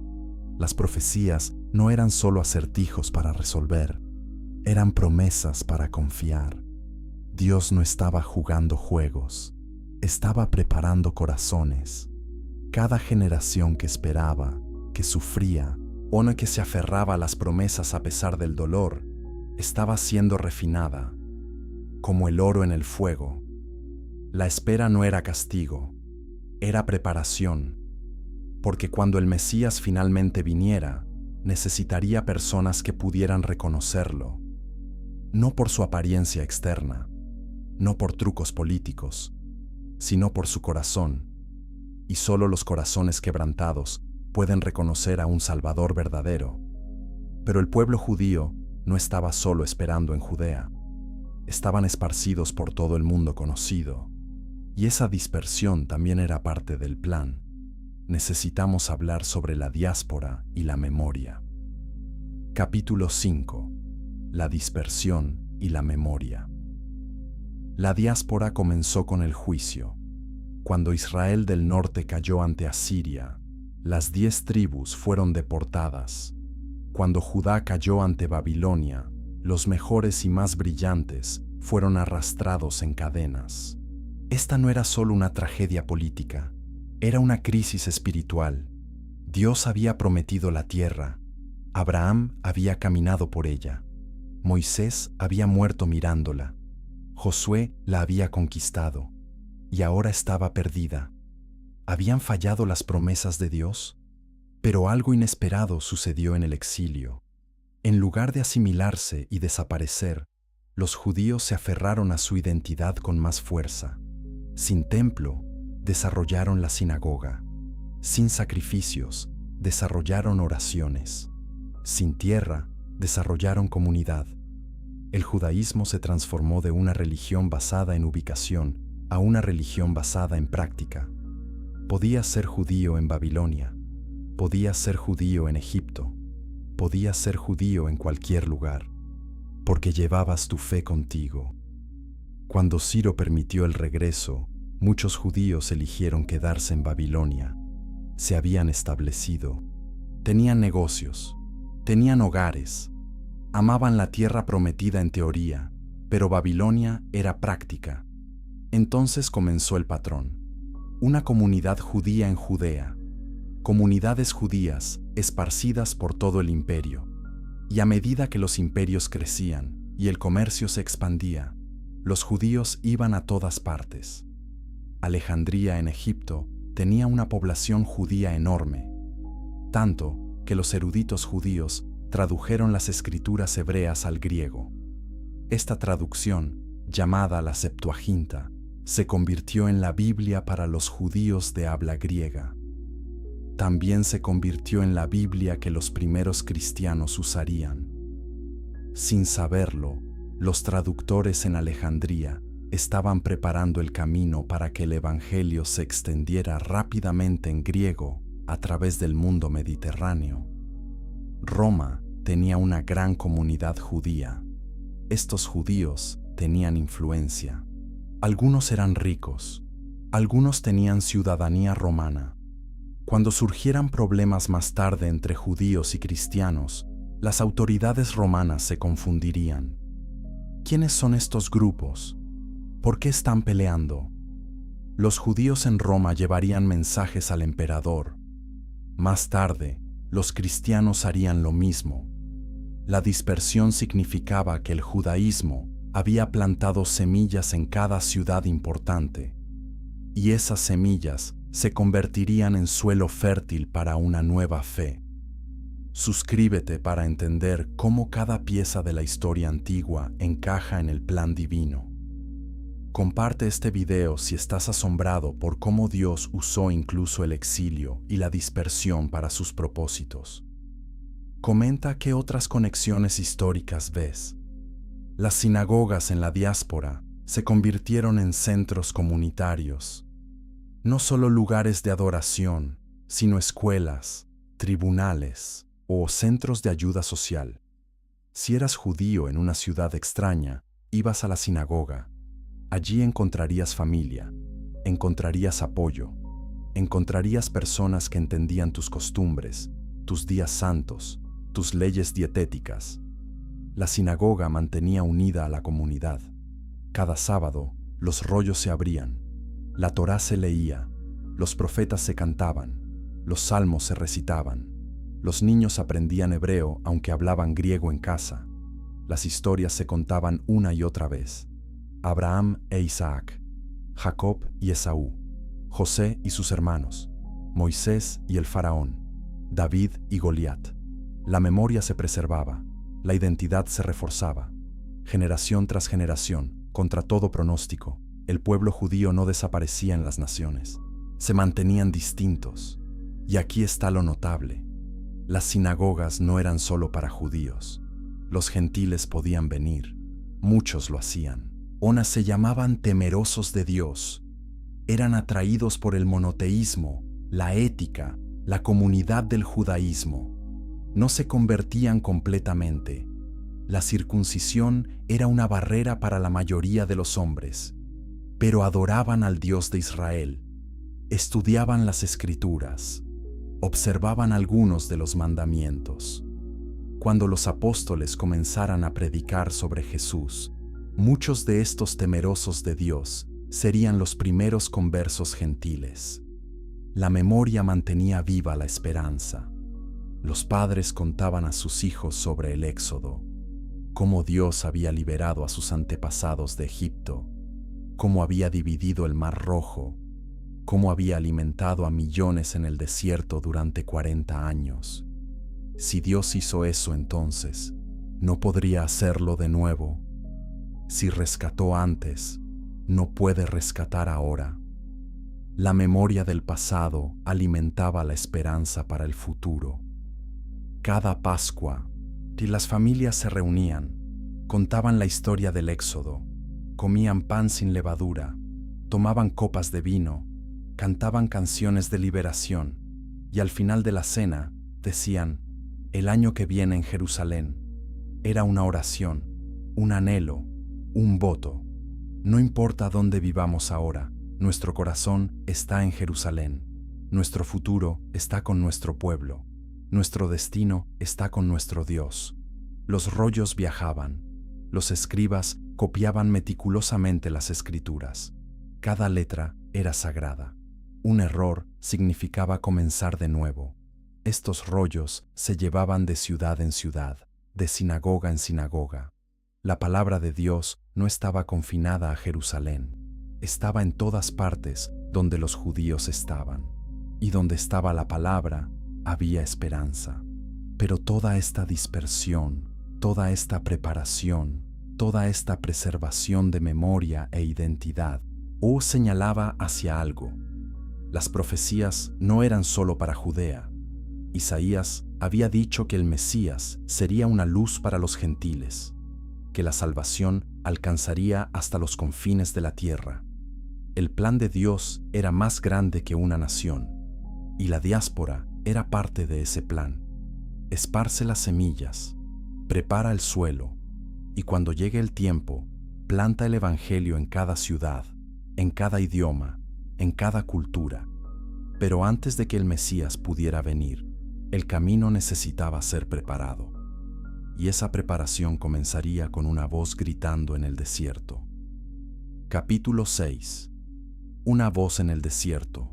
Las profecías no eran solo acertijos para resolver, eran promesas para confiar. Dios no estaba jugando juegos, estaba preparando corazones. Cada generación que esperaba, que sufría, o no que se aferraba a las promesas a pesar del dolor, estaba siendo refinada, como el oro en el fuego. La espera no era castigo, era preparación, porque cuando el Mesías finalmente viniera, necesitaría personas que pudieran reconocerlo, no por su apariencia externa, no por trucos políticos, sino por su corazón. y solo los corazones quebrantados pueden reconocer a un Salvador verdadero. Pero el pueblo judío no estaba solo esperando en Judea. Estaban esparcidos por todo el mundo conocido. Y esa dispersión también era parte del plan. Necesitamos hablar sobre la diáspora y la memoria. Capítulo 5. La dispersión y la memoria. La diáspora comenzó con el juicio. Cuando Israel del norte cayó ante Asiria, las 10 tribus fueron deportadas. Cuando Judá cayó ante Babilonia, los mejores y más brillantes fueron arrastrados en cadenas. Esta no era solo una tragedia política, era una crisis espiritual. Dios había prometido la tierra, Abraham había caminado por ella, Moisés había muerto mirándola, Josué la había conquistado, y ahora estaba perdida. ¿Habían fallado las promesas de Dios? Pero algo inesperado sucedió en el exilio. En lugar de asimilarse y desaparecer, los judíos se aferraron a su identidad con más fuerza. Sin templo, desarrollaron la sinagoga. Sin sacrificios, desarrollaron oraciones. Sin tierra, desarrollaron comunidad. El judaísmo se transformó de una religión basada en ubicación a una religión basada en práctica. Podías ser judío en Babilonia, podías ser judío en Egipto, podías ser judío en cualquier lugar, porque llevabas tu fe contigo. Cuando Ciro permitió el regreso, muchos judíos eligieron quedarse en Babilonia. Se habían establecido, tenían negocios, tenían hogares, amaban la tierra prometida en teoría, pero Babilonia era práctica. Entonces comenzó el patrón. Una comunidad judía en Judea, comunidades judías esparcidas por todo el imperio. Y a medida que los imperios crecían y el comercio se expandía, los judíos iban a todas partes. Alejandría en Egipto tenía una población judía enorme, tanto que los eruditos judíos tradujeron las escrituras hebreas al griego. Esta traducción, llamada la Septuaginta, se convirtió en la Biblia para los judíos de habla griega. También se convirtió en la Biblia que los primeros cristianos usarían. Sin saberlo, los traductores en Alejandría estaban preparando el camino para que el Evangelio se extendiera rápidamente en griego a través del mundo mediterráneo. Roma tenía una gran comunidad judía. Estos judíos tenían influencia. Algunos eran ricos, algunos tenían ciudadanía romana. Cuando surgieran problemas más tarde entre judíos y cristianos, las autoridades romanas se confundirían. ¿Quiénes son estos grupos? ¿Por qué están peleando? Los judíos en Roma llevarían mensajes al emperador. Más tarde, los cristianos harían lo mismo. La dispersión significaba que el judaísmo había plantado semillas en cada ciudad importante, y esas semillas se convertirían en suelo fértil para una nueva fe. Suscríbete para entender cómo cada pieza de la historia antigua encaja en el plan divino. Comparte este video si estás asombrado por cómo Dios usó incluso el exilio y la dispersión para sus propósitos. Comenta qué otras conexiones históricas ves. Las sinagogas en la diáspora se convirtieron en centros comunitarios, no solo lugares de adoración, sino escuelas, tribunales o centros de ayuda social. Si eras judío en una ciudad extraña, ibas a la sinagoga. Allí encontrarías familia, encontrarías apoyo, encontrarías personas que entendían tus costumbres, tus días santos, tus leyes dietéticas. La sinagoga mantenía unida a la comunidad. Cada sábado, los rollos se abrían, la Torá se leía, los profetas se cantaban, los salmos se recitaban, los niños aprendían hebreo aunque hablaban griego en casa. Las historias se contaban una y otra vez. Abraham e Isaac, Jacob y Esaú, José y sus hermanos, Moisés y el faraón, David y Goliat. La memoria se preservaba, la identidad se reforzaba. Generación tras generación, contra todo pronóstico, el pueblo judío no desaparecía en las naciones. Se mantenían distintos. Y aquí está lo notable. Las sinagogas no eran solo para judíos. Los gentiles podían venir. Muchos lo hacían. Unas se llamaban temerosos de Dios. Eran atraídos por el monoteísmo, la ética, la comunidad del judaísmo. No se convertían completamente. La circuncisión era una barrera para la mayoría de los hombres, pero adoraban al Dios de Israel, estudiaban las Escrituras, observaban algunos de los mandamientos. Cuando los apóstoles comenzaran a predicar sobre Jesús, muchos de estos temerosos de Dios serían los primeros conversos gentiles. La memoria mantenía viva la esperanza. Los padres contaban a sus hijos sobre el Éxodo, cómo Dios había liberado a sus antepasados de Egipto, cómo había dividido el Mar Rojo, cómo había alimentado a millones en el desierto durante 40 años. Si Dios hizo eso entonces, ¿no podría hacerlo de nuevo? Si rescató antes, ¿no puede rescatar ahora? La memoria del pasado alimentaba la esperanza para el futuro. Cada Pascua, las familias se reunían, contaban la historia del Éxodo, comían pan sin levadura, tomaban copas de vino, cantaban canciones de liberación y al final de la cena decían, el año que viene en Jerusalén. Era una oración, un anhelo, un voto. No importa dónde vivamos ahora, nuestro corazón está en Jerusalén. Nuestro futuro está con nuestro pueblo. Nuestro destino está con nuestro Dios. Los rollos viajaban. Los escribas copiaban meticulosamente las escrituras. Cada letra era sagrada. Un error significaba comenzar de nuevo. Estos rollos se llevaban de ciudad en ciudad, de sinagoga en sinagoga. La palabra de Dios no estaba confinada a Jerusalén. Estaba en todas partes donde los judíos estaban. Y donde estaba la palabra, había esperanza. Pero toda esta dispersión, toda esta preparación, toda esta preservación de memoria e identidad, señalaba hacia algo. Las profecías no eran solo para Judea. Isaías había dicho que el Mesías sería una luz para los gentiles, que la salvación alcanzaría hasta los confines de la tierra. El plan de Dios era más grande que una nación, y la diáspora era parte de ese plan. Esparce las semillas, prepara el suelo, y cuando llegue el tiempo, planta el Evangelio en cada ciudad, en cada idioma, en cada cultura. Pero antes de que el Mesías pudiera venir, el camino necesitaba ser preparado. Y esa preparación comenzaría con una voz gritando en el desierto. Capítulo 6. Una voz en el desierto.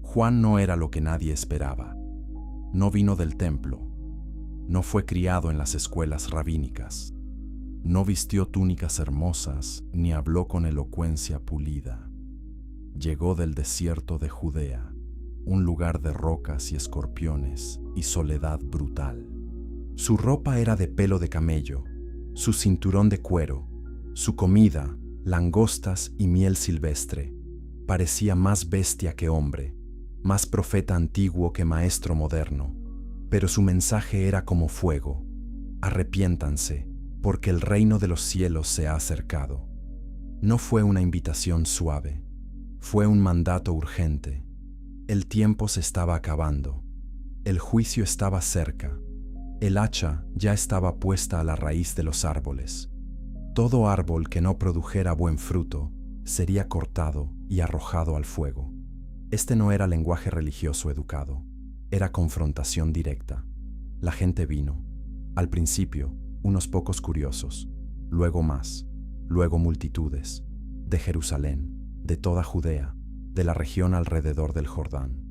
Juan no era lo que nadie esperaba. No vino del templo. No fue criado en las escuelas rabínicas. No vistió túnicas hermosas ni habló con elocuencia pulida. Llegó del desierto de Judea, un lugar de rocas y escorpiones y soledad brutal. Su ropa era de pelo de camello, su cinturón de cuero, su comida, langostas y miel silvestre. Parecía más bestia que hombre, más profeta antiguo que maestro moderno, pero su mensaje era como fuego. Arrepiéntanse, porque el reino de los cielos se ha acercado. No fue una invitación suave, fue un mandato urgente. El tiempo se estaba acabando, el juicio estaba cerca, el hacha ya estaba puesta a la raíz de los árboles. Todo árbol que no produjera buen fruto sería cortado y arrojado al fuego. Este no era lenguaje religioso educado, era confrontación directa. La gente vino. Al principio, unos pocos curiosos, luego más, luego multitudes, de Jerusalén, de toda Judea, de la región alrededor del Jordán.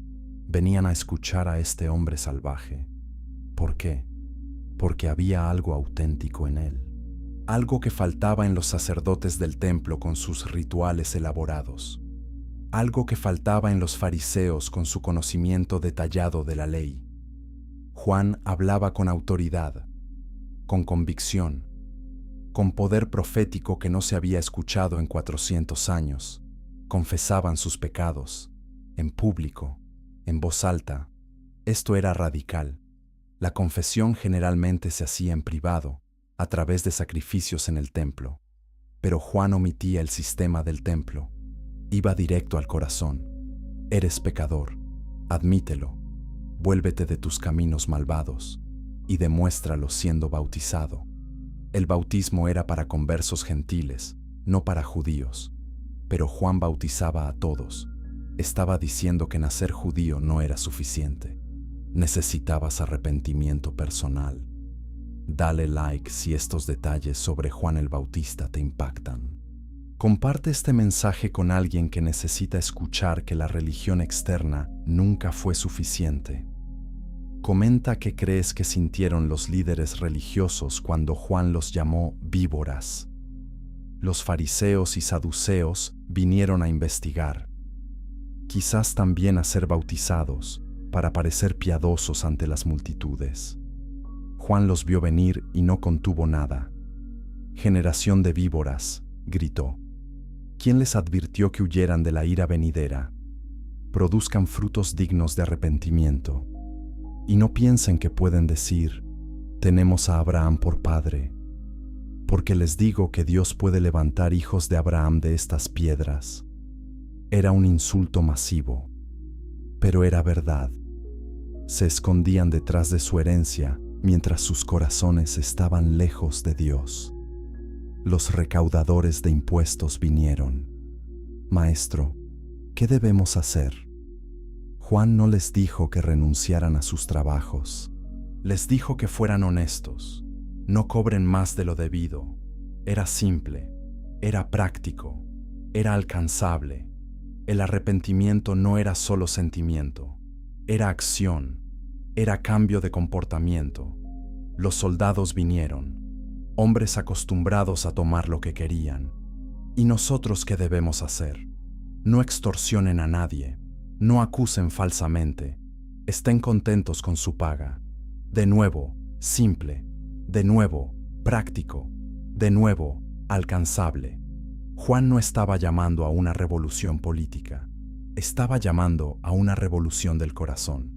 Venían a escuchar a este hombre salvaje. ¿Por qué? Porque había algo auténtico en él. Algo que faltaba en los sacerdotes del templo con sus rituales elaborados. Algo que faltaba en los fariseos con su conocimiento detallado de la ley. Juan hablaba con autoridad, con convicción, con poder profético que no se había escuchado en 400 años. Confesaban sus pecados, en público, en voz alta. Esto era radical. La confesión generalmente se hacía en privado, a través de sacrificios en el templo. Pero Juan omitía el sistema del templo. Iba directo al corazón. Eres pecador. Admítelo. Vuélvete de tus caminos malvados y demuéstralo siendo bautizado. El bautismo era para conversos gentiles, no para judíos. Pero Juan bautizaba a todos. Estaba diciendo que nacer judío no era suficiente. Necesitabas arrepentimiento personal. Dale like si estos detalles sobre Juan el Bautista te impactan. Comparte este mensaje con alguien que necesita escuchar que la religión externa nunca fue suficiente. Comenta qué crees que sintieron los líderes religiosos cuando Juan los llamó víboras. Los fariseos y saduceos vinieron a investigar. Quizás también a ser bautizados, para parecer piadosos ante las multitudes. Juan los vio venir y no contuvo nada. «Generación de víboras», gritó. ¿Quién les advirtió que huyeran de la ira venidera? Produzcan frutos dignos de arrepentimiento. Y no piensen que pueden decir, tenemos a Abraham por padre. Porque les digo que Dios puede levantar hijos de Abraham de estas piedras. Era un insulto masivo, pero era verdad. Se escondían detrás de su herencia mientras sus corazones estaban lejos de Dios. Los recaudadores de impuestos vinieron. Maestro, ¿qué debemos hacer? Juan no les dijo que renunciaran a sus trabajos. Les dijo que fueran honestos, no cobren más de lo debido. Era simple, era práctico, era alcanzable. El arrepentimiento no era solo sentimiento, era acción, era cambio de comportamiento. Los soldados vinieron, hombres acostumbrados a tomar lo que querían. ¿Y nosotros qué debemos hacer? No extorsionen a nadie, no acusen falsamente, estén contentos con su paga. De nuevo, simple, de nuevo, práctico, de nuevo, alcanzable. Juan no estaba llamando a una revolución política, estaba llamando a una revolución del corazón.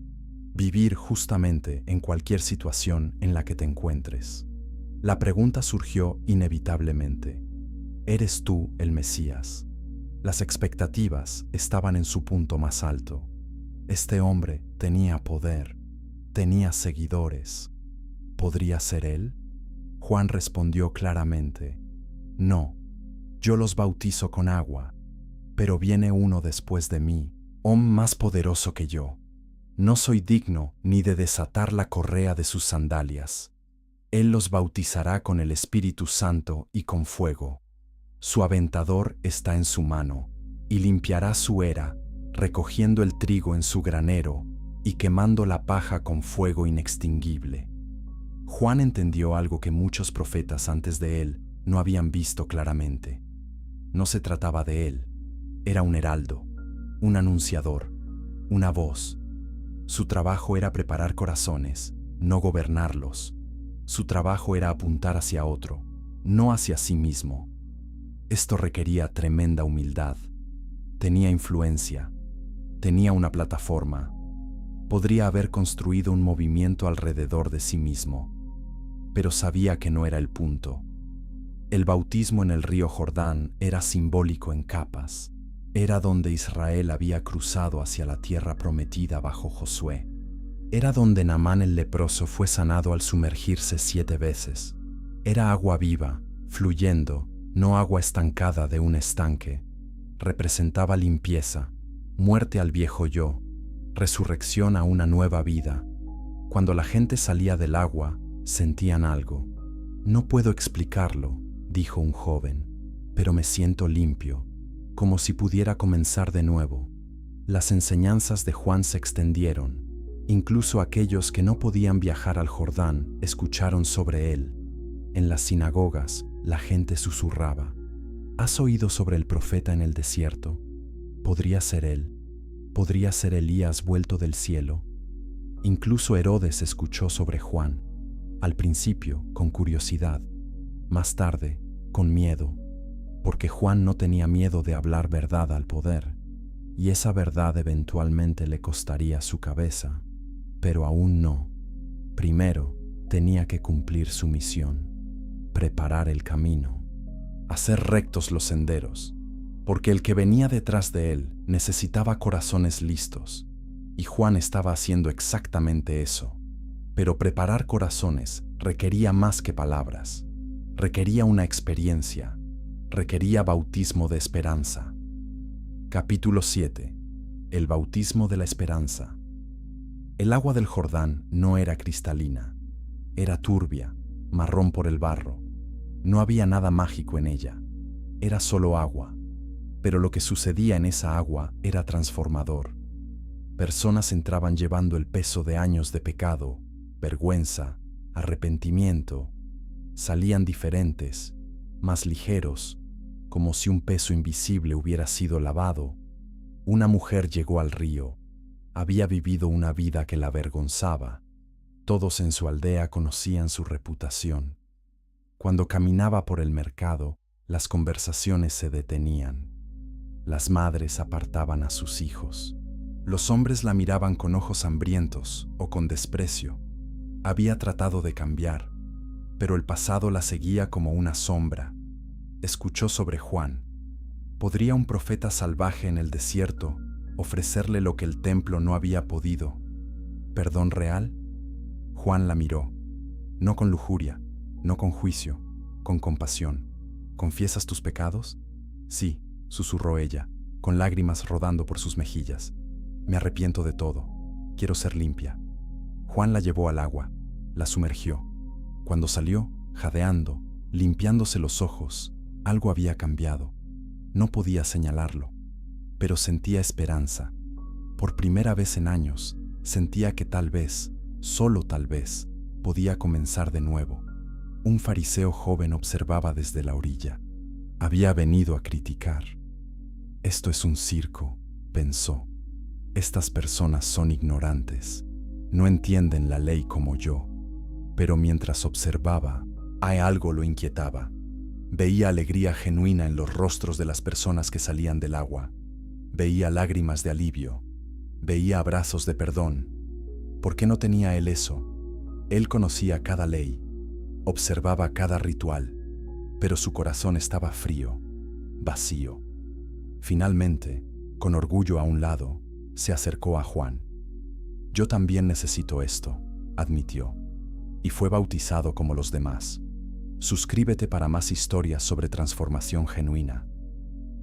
Vivir justamente en cualquier situación en la que te encuentres. La pregunta surgió inevitablemente. ¿Eres tú el Mesías? Las expectativas estaban en su punto más alto. Este hombre tenía poder, tenía seguidores. ¿Podría ser él? Juan respondió claramente, no, yo los bautizo con agua, pero viene uno después de mí, aún más poderoso que yo. No soy digno ni de desatar la correa de sus sandalias. Él los bautizará con el Espíritu Santo y con fuego. Su aventador está en su mano, y limpiará su era, recogiendo el trigo en su granero y quemando la paja con fuego inextinguible. Juan entendió algo que muchos profetas antes de él no habían visto claramente. No se trataba de él, era un heraldo, un anunciador, una voz. Su trabajo era preparar corazones, no gobernarlos. Su trabajo era apuntar hacia otro, no hacia sí mismo. Esto requería tremenda humildad. Tenía influencia, tenía una plataforma. Podría haber construido un movimiento alrededor de sí mismo, pero sabía que no era el punto. El bautismo en el río Jordán era simbólico en capas. Era donde Israel había cruzado hacia la tierra prometida bajo Josué. Era donde Naamán el leproso fue sanado al sumergirse 7 veces. Era agua viva, fluyendo, no agua estancada de un estanque. Representaba limpieza, muerte al viejo yo, resurrección a una nueva vida. Cuando la gente salía del agua, sentían algo. No puedo explicarlo, dijo un joven, pero me siento limpio, como si pudiera comenzar de nuevo. Las enseñanzas de Juan se extendieron. Incluso aquellos que no podían viajar al Jordán escucharon sobre él. En las sinagogas, la gente susurraba. ¿Has oído sobre el profeta en el desierto? ¿Podría ser él? ¿Podría ser Elías vuelto del cielo? Incluso Herodes escuchó sobre Juan. Al principio, con curiosidad. Más tarde, con miedo. Porque Juan no tenía miedo de hablar verdad al poder. y esa verdad eventualmente le costaría su cabeza, pero aún no. Primero, tenía que cumplir su misión, preparar el camino, hacer rectos los senderos, porque el que venía detrás de él necesitaba corazones listos, y Juan estaba haciendo exactamente eso. Pero preparar corazones requería más que palabras, requería una experiencia, requería bautismo de esperanza. Capítulo 7. El bautismo de la esperanza. El agua del Jordán no era cristalina, era turbia, marrón por el barro. No había nada mágico en ella, era solo agua, pero lo que sucedía en esa agua era transformador. Personas entraban llevando el peso de años de pecado, vergüenza, arrepentimiento. Salían diferentes, más ligeros, como si un peso invisible hubiera sido lavado. Una mujer llegó al río. Había vivido una vida que la avergonzaba. Todos en su aldea conocían su reputación. Cuando caminaba por el mercado, las conversaciones se detenían. Las madres apartaban a sus hijos. Los hombres la miraban con ojos hambrientos o con desprecio. Había tratado de cambiar, pero el pasado la seguía como una sombra. Escuchó sobre Juan. ¿Podría un profeta salvaje en el desierto ofrecerle lo que el templo no había podido? ¿Perdón real? Juan la miró, no con lujuria, no con juicio, con compasión. ¿Confiesas tus pecados? Sí, susurró ella, con lágrimas rodando por sus mejillas. Me arrepiento de todo. Quiero ser limpia. Juan la llevó al agua, la sumergió. Cuando salió, jadeando, limpiándose los ojos, algo había cambiado. No podía señalarlo, pero sentía esperanza. Por primera vez en años, sentía que tal vez, solo tal vez, podía comenzar de nuevo. Un fariseo joven observaba desde la orilla. Había venido a criticar. Esto es un circo, pensó. Estas personas son ignorantes. No entienden la ley como yo. Pero mientras observaba, algo lo inquietaba. Veía alegría genuina en los rostros de las personas que salían del agua. Veía lágrimas de alivio. Veía abrazos de perdón. ¿Por qué no tenía él eso? Él conocía cada ley, observaba cada ritual, pero su corazón estaba frío, vacío. Finalmente, con orgullo a un lado, se acercó a Juan. Yo también necesito esto, admitió, y fue bautizado como los demás. Suscríbete para más historias sobre transformación genuina.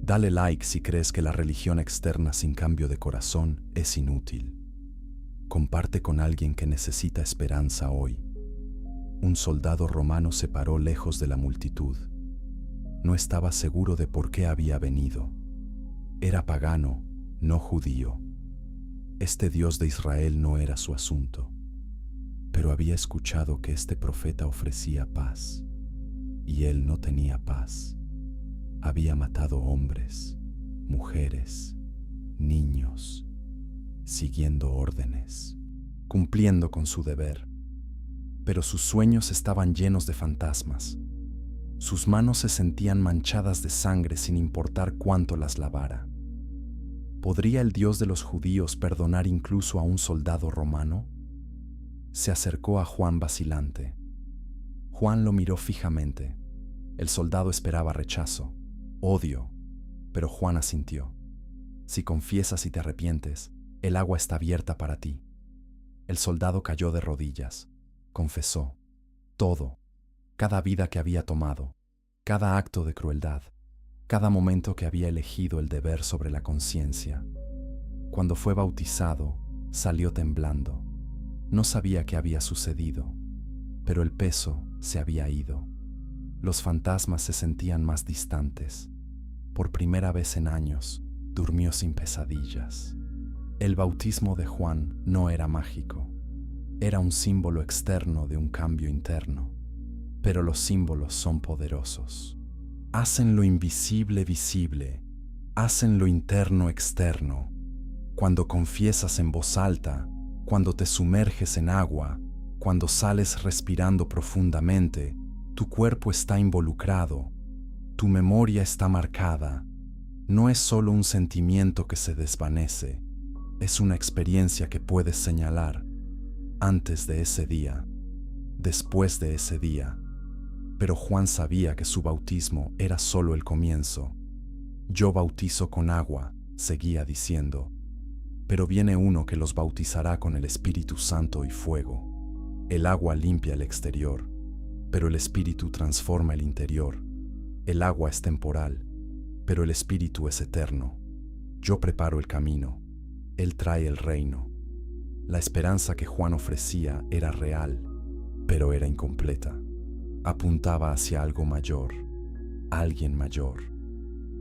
Dale like si crees que la religión externa sin cambio de corazón es inútil. Comparte con alguien que necesita esperanza hoy. Un soldado romano se paró lejos de la multitud. No estaba seguro de por qué había venido. Era pagano, no judío. Este Dios de Israel no era su asunto. Pero había escuchado que este profeta ofrecía paz. Y él no tenía paz. Había matado hombres, mujeres, niños, siguiendo órdenes, cumpliendo con su deber. Pero sus sueños estaban llenos de fantasmas. Sus manos se sentían manchadas de sangre sin importar cuánto las lavara. ¿Podría el Dios de los judíos perdonar incluso a un soldado romano? Se acercó a Juan vacilante. Juan lo miró fijamente. El soldado esperaba rechazo, odio, pero Juan asintió. Si confiesas y te arrepientes, el agua está abierta para ti. El soldado cayó de rodillas. Confesó todo, cada vida que había tomado, cada acto de crueldad, cada momento que había elegido el deber sobre la conciencia. Cuando fue bautizado, salió temblando. No sabía qué había sucedido, pero el peso se había ido. Los fantasmas se sentían más distantes. Por primera vez en años, durmió sin pesadillas. El bautismo de Juan no era mágico. Era un símbolo externo de un cambio interno. Pero los símbolos son poderosos. Hacen lo invisible visible. Hacen lo interno externo. Cuando confiesas en voz alta, cuando te sumerges en agua, cuando sales respirando profundamente, tu cuerpo está involucrado, tu memoria está marcada, no es solo un sentimiento que se desvanece, es una experiencia que puedes señalar antes de ese día, después de ese día. Pero Juan sabía que su bautismo era solo el comienzo. Yo bautizo con agua, seguía diciendo, pero viene uno que los bautizará con el Espíritu Santo y fuego. El agua limpia el exterior, pero el Espíritu transforma el interior. El agua es temporal, pero el Espíritu es eterno. Yo preparo el camino, Él trae el reino. La esperanza que Juan ofrecía era real, pero era incompleta. Apuntaba hacia algo mayor, alguien mayor.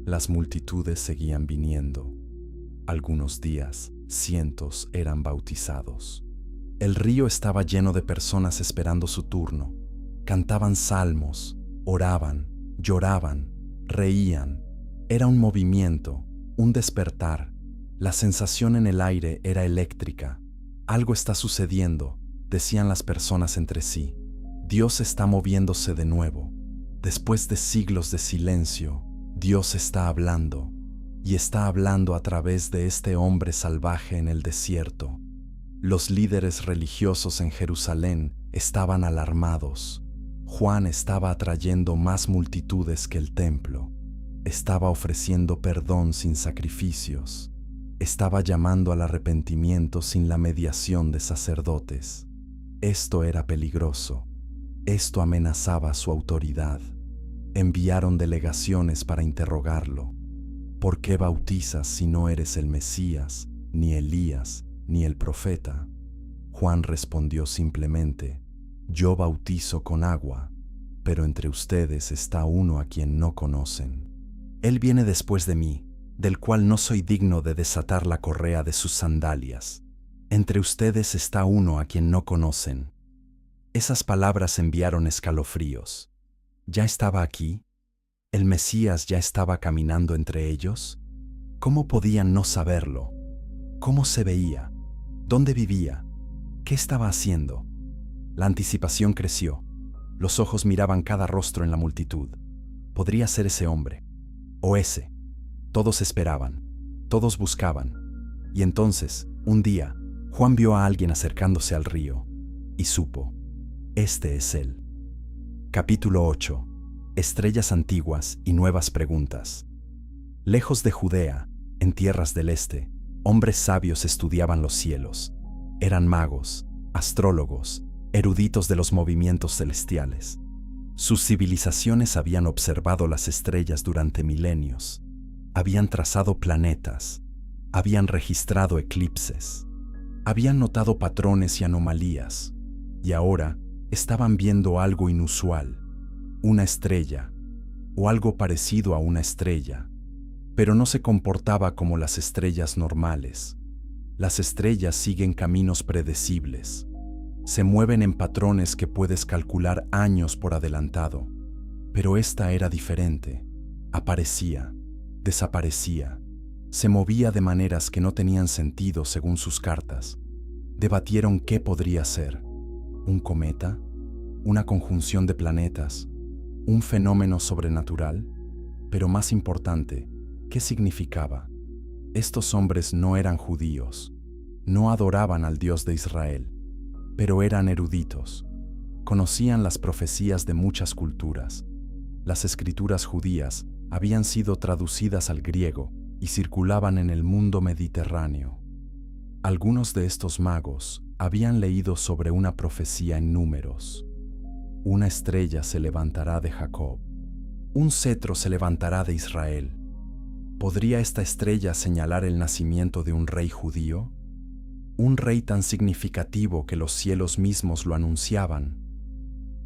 Las multitudes seguían viniendo. Algunos días, cientos eran bautizados. El río estaba lleno de personas esperando su turno. Cantaban salmos, oraban, lloraban, reían. Era un movimiento, un despertar. La sensación en el aire era eléctrica. Algo está sucediendo, decían las personas entre sí. Dios está moviéndose de nuevo. Después de siglos de silencio, Dios está hablando, y está hablando a través de este hombre salvaje en el desierto. Los líderes religiosos en Jerusalén estaban alarmados. Juan estaba atrayendo más multitudes que el templo. Estaba ofreciendo perdón sin sacrificios. Estaba llamando al arrepentimiento sin la mediación de sacerdotes. Esto era peligroso. Esto amenazaba su autoridad. Enviaron delegaciones para interrogarlo. ¿Por qué bautizas si no eres el Mesías, ni Elías, ni el profeta? Juan respondió simplemente, yo bautizo con agua, pero entre ustedes está uno a quien no conocen. Él viene después de mí, del cual no soy digno de desatar la correa de sus sandalias. Entre ustedes está uno a quien no conocen. Esas palabras enviaron escalofríos. ¿Ya estaba aquí? ¿El Mesías ya estaba caminando entre ellos? ¿Cómo podían no saberlo? ¿Cómo se veía? ¿Dónde vivía? ¿Qué estaba haciendo? La anticipación creció. Los ojos miraban cada rostro en la multitud. Podría ser ese hombre. O ese. Todos esperaban. Todos buscaban. Y entonces, un día, Juan vio a alguien acercándose al río. Y supo. Este es él. Capítulo 8. Estrellas antiguas y nuevas preguntas. Lejos de Judea, en tierras del este, hombres sabios estudiaban los cielos. Eran magos, astrólogos, eruditos de los movimientos celestiales. Sus civilizaciones habían observado las estrellas durante milenios. Habían trazado planetas. Habían registrado eclipses. Habían notado patrones y anomalías. Y ahora estaban viendo algo inusual. Una estrella, o algo parecido a una estrella, pero no se comportaba como las estrellas normales. Las estrellas siguen caminos predecibles. Se mueven en patrones que puedes calcular años por adelantado. Pero esta era diferente. Aparecía, desaparecía, se movía de maneras que no tenían sentido según sus cartas. Debatieron qué podría ser. ¿Un cometa? ¿Una conjunción de planetas? ¿Un fenómeno sobrenatural? Pero más importante, ¿qué significaba? Estos hombres no eran judíos, no adoraban al Dios de Israel, pero eran eruditos. Conocían las profecías de muchas culturas. Las escrituras judías habían sido traducidas al griego y circulaban en el mundo mediterráneo. Algunos de estos magos habían leído sobre una profecía en Números. Una estrella se levantará de Jacob. Un cetro se levantará de Israel. ¿Podría esta estrella señalar el nacimiento de un rey judío? Un rey tan significativo que los cielos mismos lo anunciaban.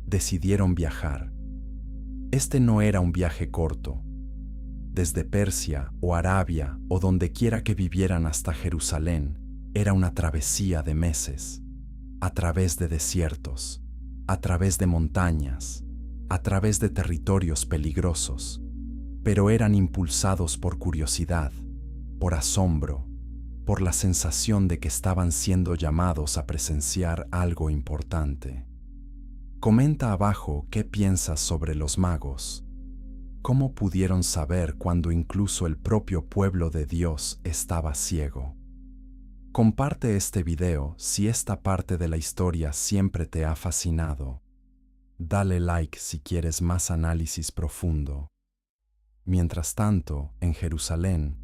Decidieron viajar. Este no era un viaje corto. Desde Persia o Arabia o donde quiera que vivieran hasta Jerusalén, era una travesía de meses, a través de desiertos, a través de montañas, a través de territorios peligrosos, pero eran impulsados por curiosidad, por asombro, por la sensación de que estaban siendo llamados a presenciar algo importante. Comenta abajo qué piensas sobre los magos. ¿Cómo pudieron saber cuando incluso el propio pueblo de Dios estaba ciego? Comparte este video si esta parte de la historia siempre te ha fascinado. Dale like si quieres más análisis profundo. Mientras tanto, en Jerusalén,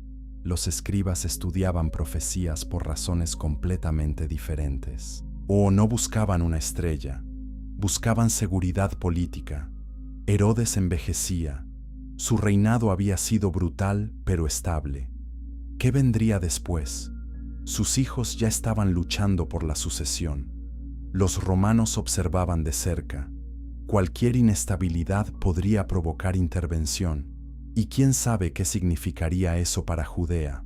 los escribas estudiaban profecías por razones completamente diferentes. No buscaban una estrella, buscaban seguridad política. Herodes envejecía. Su reinado había sido brutal pero estable. ¿Qué vendría después? Sus hijos ya estaban luchando por la sucesión. Los romanos observaban de cerca. Cualquier inestabilidad podría provocar intervención. ¿Y quién sabe qué significaría eso para Judea?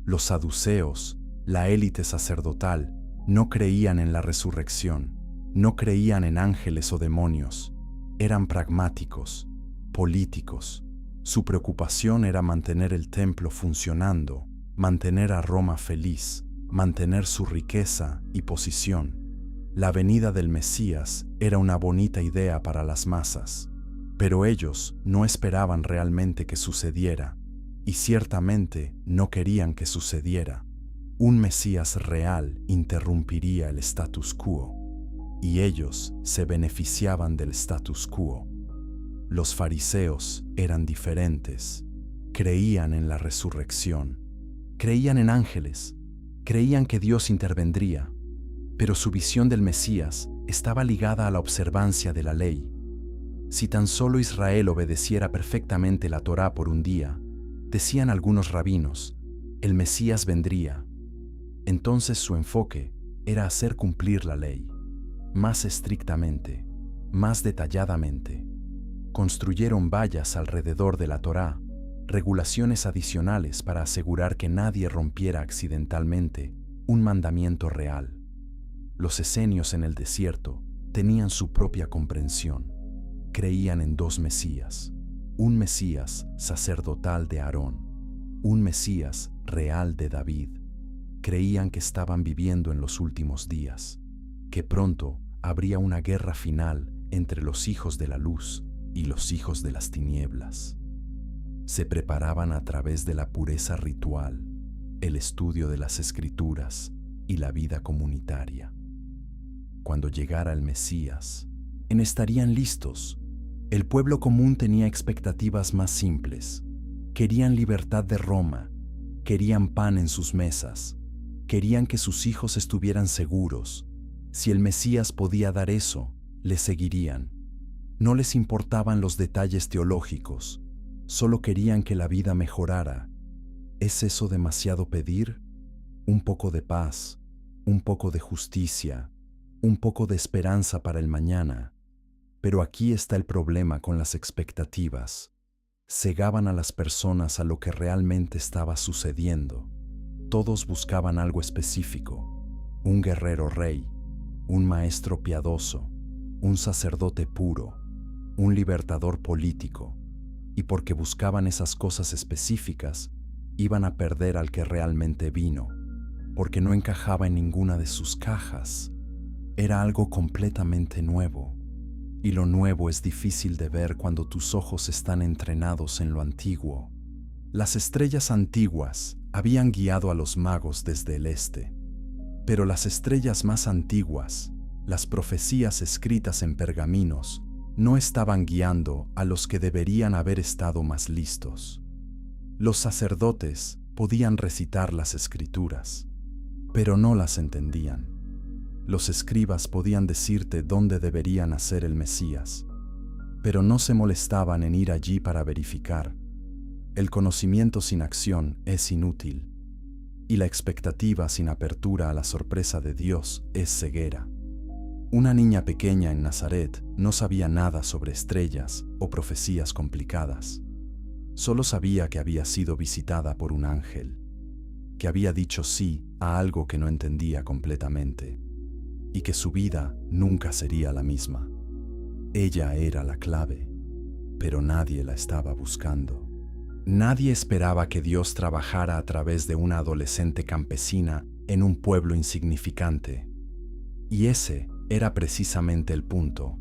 Los saduceos, la élite sacerdotal, no creían en la resurrección, no creían en ángeles o demonios. Eran pragmáticos, políticos. Su preocupación era mantener el templo funcionando, mantener a Roma feliz, mantener su riqueza y posición. La venida del Mesías era una bonita idea para las masas, pero ellos no esperaban realmente que sucediera, y ciertamente no querían que sucediera. Un Mesías real interrumpiría el status quo, y ellos se beneficiaban del status quo. Los fariseos eran diferentes. Creían en la resurrección, creían en ángeles, creían que Dios intervendría, pero su visión del Mesías estaba ligada a la observancia de la ley. Si tan solo Israel obedeciera perfectamente la Torá por un día, decían algunos rabinos, el Mesías vendría. Entonces su enfoque era hacer cumplir la ley, más estrictamente, más detalladamente. Construyeron vallas alrededor de la Torá, regulaciones adicionales para asegurar que nadie rompiera accidentalmente un mandamiento real. Los esenios en el desierto tenían su propia comprensión. Creían en dos Mesías, un Mesías sacerdotal de Aarón, un Mesías real de David. Creían que estaban viviendo en los últimos días, que pronto habría una guerra final entre los hijos de la luz y los hijos de las tinieblas. Se preparaban a través de la pureza ritual, el estudio de las Escrituras y la vida comunitaria. Cuando llegara el Mesías, estarían listos. El pueblo común tenía expectativas más simples. Querían libertad de Roma, querían pan en sus mesas, querían que sus hijos estuvieran seguros. Si el Mesías podía dar eso, le seguirían. No les importaban los detalles teológicos, solo querían que la vida mejorara. ¿Es eso demasiado pedir? Un poco de paz, un poco de justicia, un poco de esperanza para el mañana. Pero aquí está el problema con las expectativas. Cegaban a las personas a lo que realmente estaba sucediendo. Todos buscaban algo específico: un guerrero rey, un maestro piadoso, un sacerdote puro, un libertador político. Y porque buscaban esas cosas específicas, iban a perder al que realmente vino, porque no encajaba en ninguna de sus cajas. Era algo completamente nuevo, y lo nuevo es difícil de ver cuando tus ojos están entrenados en lo antiguo. Las estrellas antiguas habían guiado a los magos desde el este, pero las estrellas más antiguas, las profecías escritas en pergaminos, no estaban guiando a los que deberían haber estado más listos. Los sacerdotes podían recitar las Escrituras, pero no las entendían. Los escribas podían decirte dónde debería nacer el Mesías, pero no se molestaban en ir allí para verificar. El conocimiento sin acción es inútil, y la expectativa sin apertura a la sorpresa de Dios es ceguera. Una niña pequeña en Nazaret no sabía nada sobre estrellas o profecías complicadas. Solo sabía que había sido visitada por un ángel, que había dicho sí a algo que no entendía completamente, y que su vida nunca sería la misma. Ella era la clave, pero nadie la estaba buscando. Nadie esperaba que Dios trabajara a través de una adolescente campesina en un pueblo insignificante. Y ese era precisamente el punto.